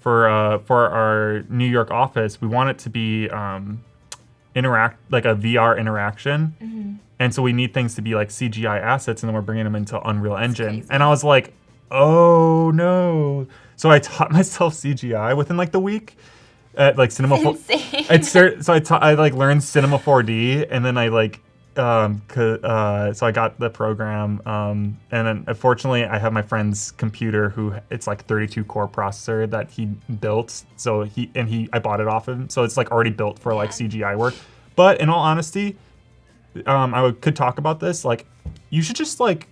for our New York office. We want it to be like a VR interaction. Mm-hmm. And so we need things to be like CGI assets, and then we're bringing them into Unreal Engine. crazy. And I was like, oh no. So I taught myself CGI within like the week at like Cinema. Insane. I like learned Cinema 4D, and then I like so I got the program, and then unfortunately I have my friend's computer it's like 32 core processor that he built. So I bought it off him. So it's like already built for like CGI work. But in all honesty, could talk about this. Like, you should just like,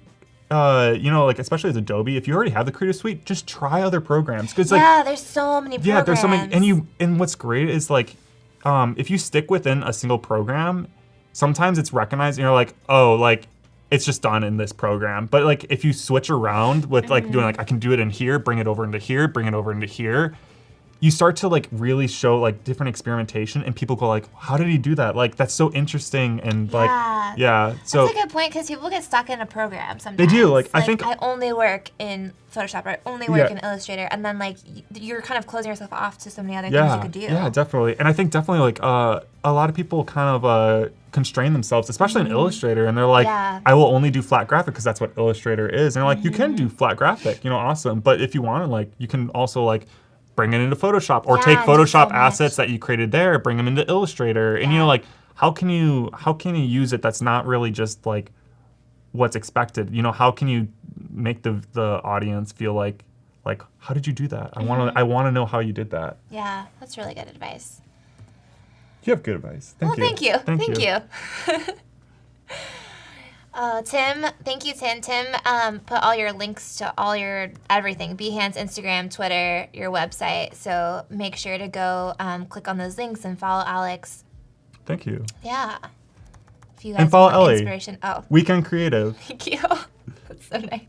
like especially as Adobe, if you already have the Creative Suite, just try other programs. Cause like, there's so many programs. yeah, there's so many, and what's great is like, if you stick within a single program, sometimes it's recognized and you're like, oh, like it's just done in this program. But like if you switch around with like doing like I can do it in here, bring it over into here, bring it over into here, you start to like really show like different experimentation, and people go like, how did he do that? Like that's so interesting, and like so that's a good point because people get stuck in a program sometimes. They do, like, I think- I only work in Photoshop or I only work Yeah. in Illustrator, and then like you're kind of closing yourself off to so many other things you could do. Yeah, definitely. And I think definitely like a lot of people kind of constrain themselves, especially in Illustrator, and they're like, Yeah. I will only do flat graphic because that's what Illustrator is. And they're like, you can do flat graphic, awesome. But if you want to, like, you can also like bring it into Photoshop or take and do Photoshop so assets much. that you created there, bring them into Illustrator, and Yeah. like how can you use it that's not really just like what's expected? How can you make the audience feel like how did you do that? I want to know how you did that. Yeah, that's really good advice. You have good advice. Thank you. Thank you. Thank you. Tim, thank you, Tim. Tim put all your links to all your everything, Behance, Instagram, Twitter, your website. So make sure to go click on those links and follow Alex. Thank you. Yeah. If you guys And follow want Ellie. inspiration. Oh, Weekend Creative. thank you. That's So nice.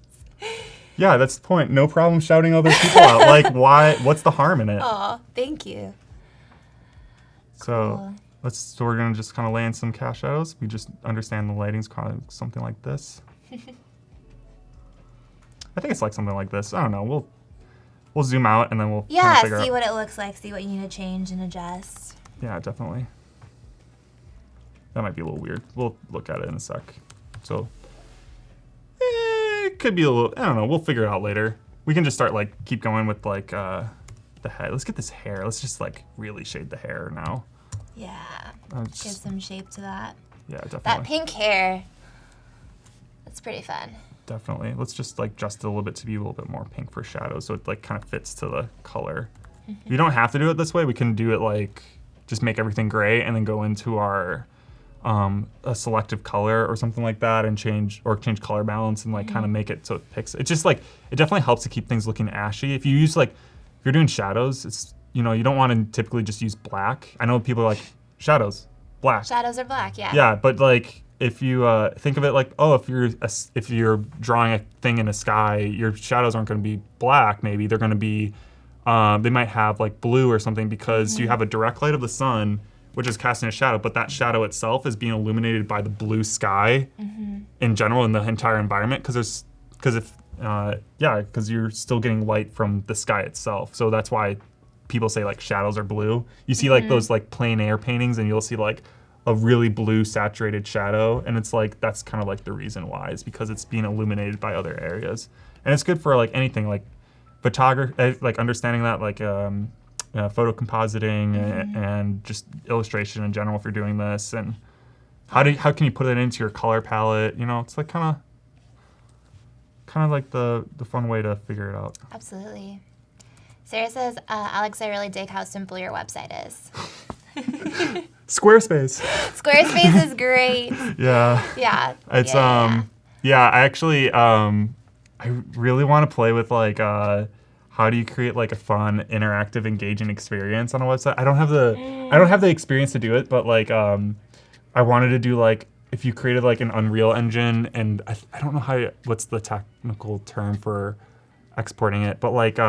Yeah, that's the point. No problem shouting other people out. Like, why? What's the harm in it? Oh, thank you. So Cool. so we're gonna just kind of lay in some cast shadows. We just understand the lighting's kind of something like this. I think it's like something like this. I don't know. We'll zoom out and then we'll kind of figure see out. what it looks like, see what you need to change and adjust. Yeah, definitely. That might be a little weird. We'll look at it in a sec. So it could be a little. I don't know. We'll figure it out later. We can just start like keep going with like the head. Let's get this hair. Let's just like really shade the hair now. Yeah. Give some shape to that. Yeah, definitely. That pink hair. That's pretty fun. Definitely. Let's just like adjust it a little bit to be a little bit more pink for shadows, so it like kind of fits to the color. You don't have to do it this way. We can do it like just make everything gray and then go into our a selective color or something like that and change color balance and like kind of make it so it picks. It just like it definitely helps to keep things looking ashy. If you use like if you're doing shadows, it's you don't want to typically just use black. I know people are like shadows, black. Shadows are black, yeah. Yeah, but like if you think of it like, oh, if you're drawing a thing in the sky, your shadows aren't going to be black. Maybe they're going to be, they might have like blue or something because you have a direct light of the sun, which is casting a shadow, but that shadow itself is being illuminated by the blue sky in general in the entire environment because you're still getting light from the sky itself. So that's why people say like shadows are blue. You see like those like plein air paintings and you'll see like a really blue saturated shadow, and it's like that's kind of like the reason why is because it's being illuminated by other areas, and it's good for like anything like photography, like understanding that like photo compositing and just illustration in general if you're doing this, and how can you put it into your color palette? It's like kind of like the fun way to figure it out. Absolutely. Sarah says, Alex, I really dig how simple your website is. Squarespace. Squarespace is great. Yeah. Yeah. It's I actually I really want to play with like how do you create like a fun, interactive, engaging experience on a website? I don't have the experience to do it, but like I wanted to do like if you created like an Unreal Engine, and I don't know what's the technical term for exporting it, but like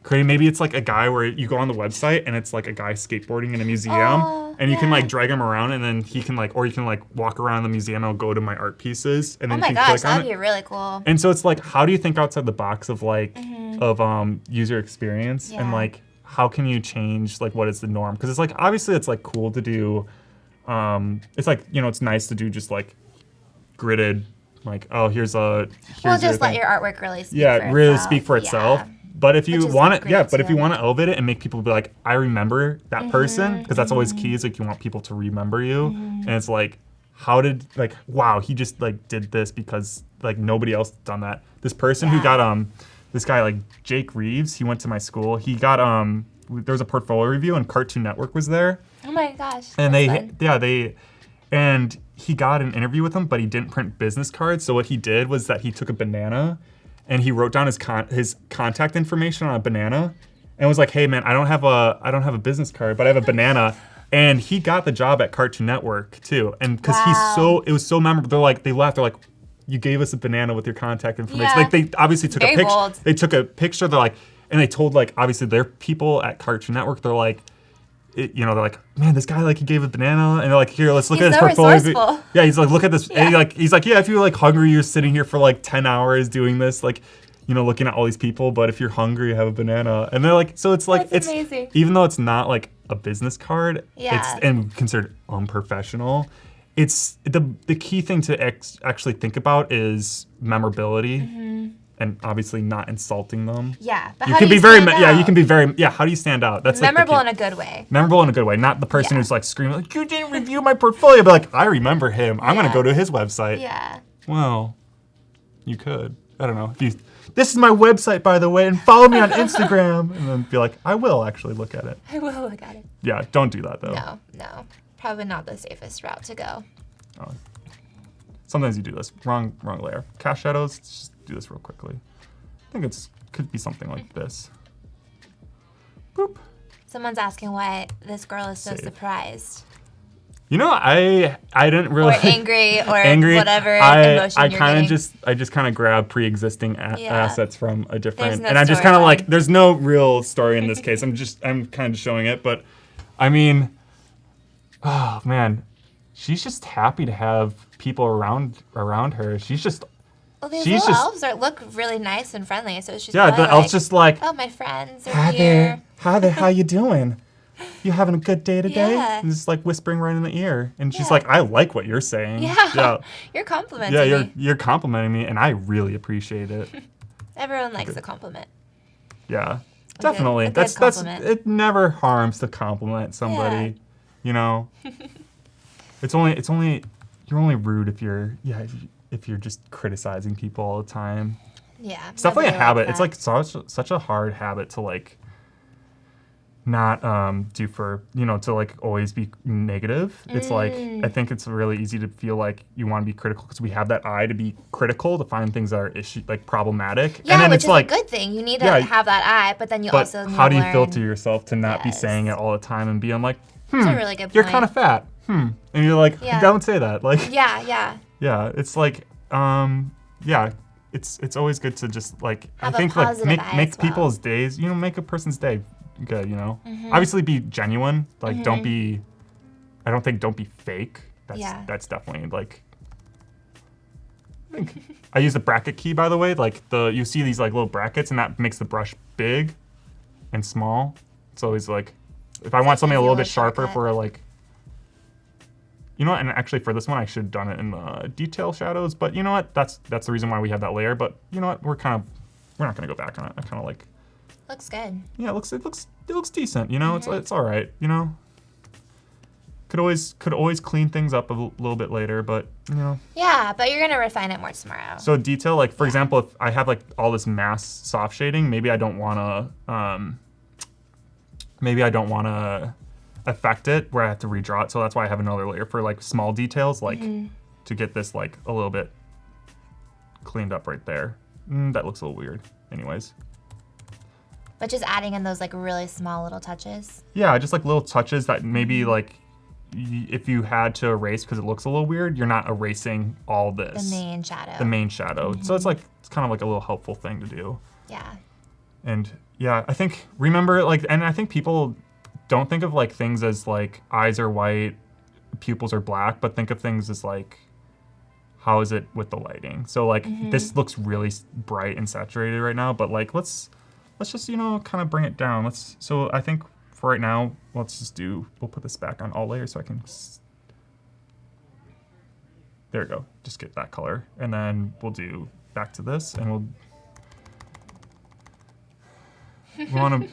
creating, maybe it's like a guy where you go on the website and it's like a guy skateboarding in a museum, and you can like drag him around, and then he can like, or you can like walk around the museum and go to my art pieces, and then you can click on it. That'd be really cool. And so it's like, how do you think outside the box of like of user experience, and like how can you change like what is the norm? Because it's like obviously it's like cool to do. It's like it's nice to do just like gridded, like here's let your artwork really speak. Speak for itself. But if you want it, but if you want to elevate it and make people be like, I remember that person, because that's always key, is like you want people to remember you. And it's like, wow, he just like did this because like nobody else done that. This person who got this guy like Jake Reeves, he went to my school. He got there was a portfolio review and Cartoon Network was there. Oh my gosh. And and he got an interview with him, but he didn't print business cards. So what he did was that he took a banana and he wrote down his contact information on a banana, and was like, "Hey man, I don't have a business card, but I have a banana." And he got the job at Cartoon Network too, and because it was so memorable. They laughed. They're like, "You gave us a banana with your contact information." Yeah. Like they obviously took a picture. Bold. They took a picture. They're like, and they told like obviously their people at Cartoon Network. They're like, they're like, man, this guy like he gave a banana, and they're like, here, let's look at his portfolio. Yeah, he's like, look at this, and he's like, yeah, if you're like hungry, you're sitting here for like 10 hours doing this, like, looking at all these people. But if you're hungry, you have a banana, and they're like, so it's like, That's amazing. Even though it's not like a business card, it's and considered unprofessional. It's the key thing to actually think about is memorability. And obviously not insulting them. Yeah, but you how can do be you very, stand out? yeah, you can be very, yeah. How do you stand out? That's memorable like in a good way. Memorable in a good way, not the person who's like screaming like, "You didn't review my portfolio," but like, I remember him. I'm gonna go to his website. Yeah. Well, you could. I don't know. This is my website, by the way, and follow me on Instagram, and then be like, I will actually look at it. I will look at it. Yeah, don't do that though. No, probably not the safest route to go. Oh. Sometimes you do this wrong layer. Cast shadows. Just do this real quickly. I think could be something like this. Boop. Someone's asking why this girl is so Save. surprised. I didn't really Or angry or angry. whatever emotion I you're kind getting. of just kind of grab pre-existing assets from a different, no and I'm just kind of storyline. like, there's no real story in this case. I'm kind of showing it, but I mean, oh man, she's just happy to have people around her. She's just Well, these she's little just elves look really nice and friendly, so she's yeah. probably The elf's like, just like, oh, my friends are hi here. there, hi there, how you doing? You having a good day today? Yeah. And just like whispering right in the ear, and she's Yeah. like, I like what you're saying. Yeah. You're complimenting Yeah, me. you're complimenting me, and I really appreciate it. Everyone likes a compliment. Yeah, definitely. a good compliment. It never harms to compliment somebody. It's only you're only rude if you're just criticizing people all the time. Yeah. It's definitely a nobody habit. likes It's that. like such a hard habit to like not do for to like always be negative. It's like I think it's really easy to feel like you want to be critical because we have that eye to be critical, to find things that are problematic. Yeah, and then which it's is like, a good thing. You need to have that eye, but then you but also need how to do you learn. filter yourself to not be Yes. saying it all the time and being like, That's a really good point. you're kind of fat. And you're like, Yeah. don't say that. Like, Yeah. it's like, it's always good to just like, Have I a think like positive make eye make as well. people's days, make a person's day good. Obviously be genuine. Like, don't be fake. That's definitely like. I use the bracket key, by the way. Like you see these like little brackets, and that makes the brush big and small. It's always like, if I want something a little bit sharper for like, and actually for this one I should have done it in the detail shadows, but you know what? That's the reason why we have that layer. But you know what? We're not gonna go back on it. I kind of like. Looks good. Yeah, it looks decent. It's all right. Could always clean things up a little bit later, but Yeah, but you're gonna refine it more tomorrow. So detail, like for example, if I have like all this mass soft shading, maybe I don't wanna affect it where I have to redraw it. So that's why I have another layer for like small details, like to get this like a little bit cleaned up right there. That looks a little weird. Anyways. But just adding in those like really small little touches. Yeah, just like little touches that maybe like if you had to erase because it looks a little weird, you're not erasing all this. The main shadow. The main shadow. So it's kind of like a little helpful thing to do. Yeah. And yeah, I think and I think people don't think of like things as like eyes are white, pupils are black, but think of things as like, how is it with the lighting? So like this looks really bright and saturated right now, but like let's just kind of bring it down. So I think for right now, we'll put this back on all layers so I can. There we go. Just get that color, and then we'll do back to this, and we want to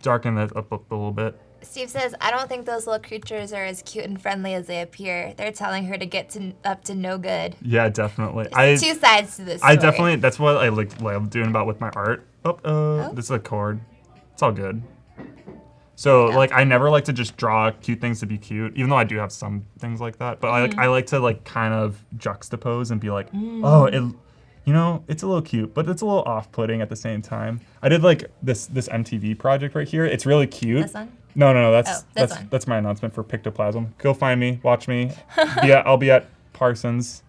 darken that up a little bit. Steve says, I don't think those little creatures are as cute and friendly as they appear. They're telling her to get up to no good. Yeah, definitely. There's two sides to this story. That's what I love doing with my art. This is a cord. It's all good. So like I never like to just draw cute things to be cute, even though I do have some things like that. But I like to like kind of juxtapose and be like, oh, it's a little cute, but it's a little off-putting at the same time. I did like this MTV project right here. It's really cute. This one? No, one. that's my announcement for Pictoplasm. Go find me, watch me. I'll be at Parsons.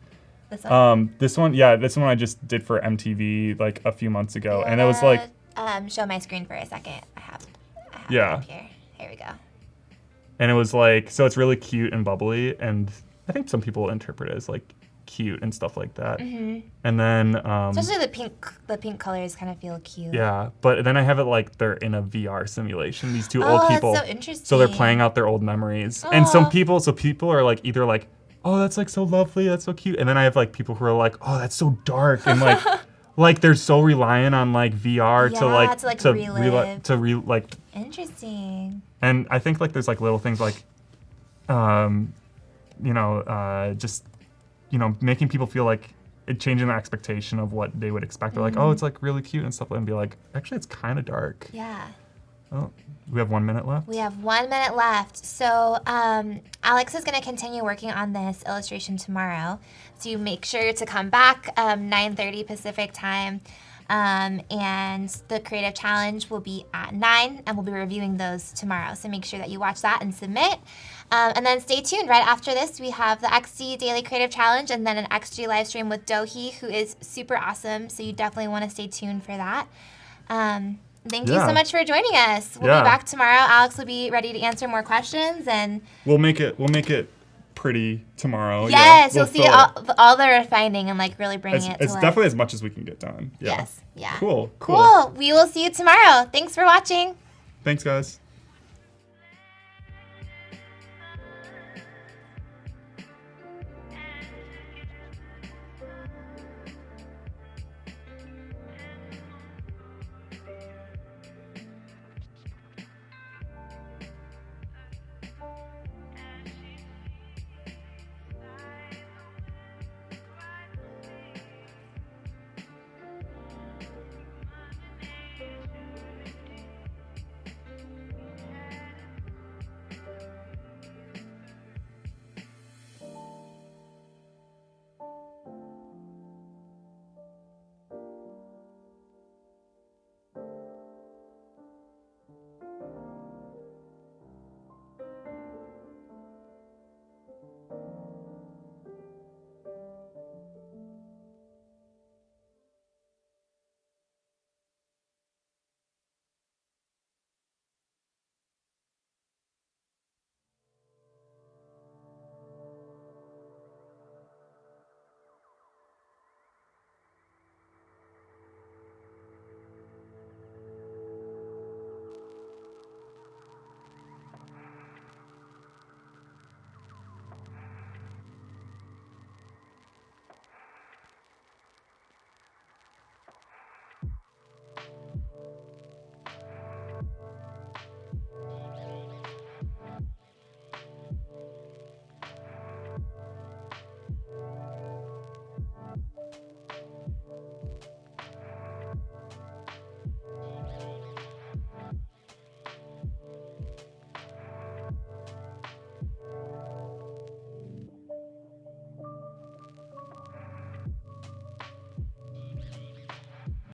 This one? This one I just did for MTV like a few months ago, and it was like. Show my screen for a second. I have Yeah. it up here. Here we go. And it was like, so it's really cute and bubbly, and I think some people interpret it as like cute and stuff like that. And then Especially the pink colors kind of feel cute. yeah, but then I have it like they're in a VR simulation. These two old people. That's so interesting. So they're playing out their old memories. And people are like either like, oh, that's like so lovely, that's so cute. And then I have like people who are like, oh, that's so dark, and like like they're so reliant on like VR to relive. Interesting. And I think like there's like little things like just making people feel like changing the expectation of what they would expect. They're like, oh, it's like really cute and stuff, and be like, actually it's kind of dark. Yeah. Oh, we have 1 minute left. We have 1 minute left. So Alex is going to continue working on this illustration tomorrow. So you make sure to come back 9:30 Pacific time. And the creative challenge will be at 9, and we'll be reviewing those tomorrow. So make sure that you watch that and submit. And then stay tuned. Right after this, we have the XD Daily Creative Challenge and then an XG live stream with Dohi, who is super awesome. So you definitely want to stay tuned for that. Thank you so much for joining us. We'll be back tomorrow. Alex will be ready to answer more questions, and we'll make it pretty tomorrow. Yes, you'll see all the refining and like really bringing it to life. It's definitely as much as we can get done. Yeah. Yes. Yeah. Cool. We will see you tomorrow. Thanks for watching. Thanks, guys.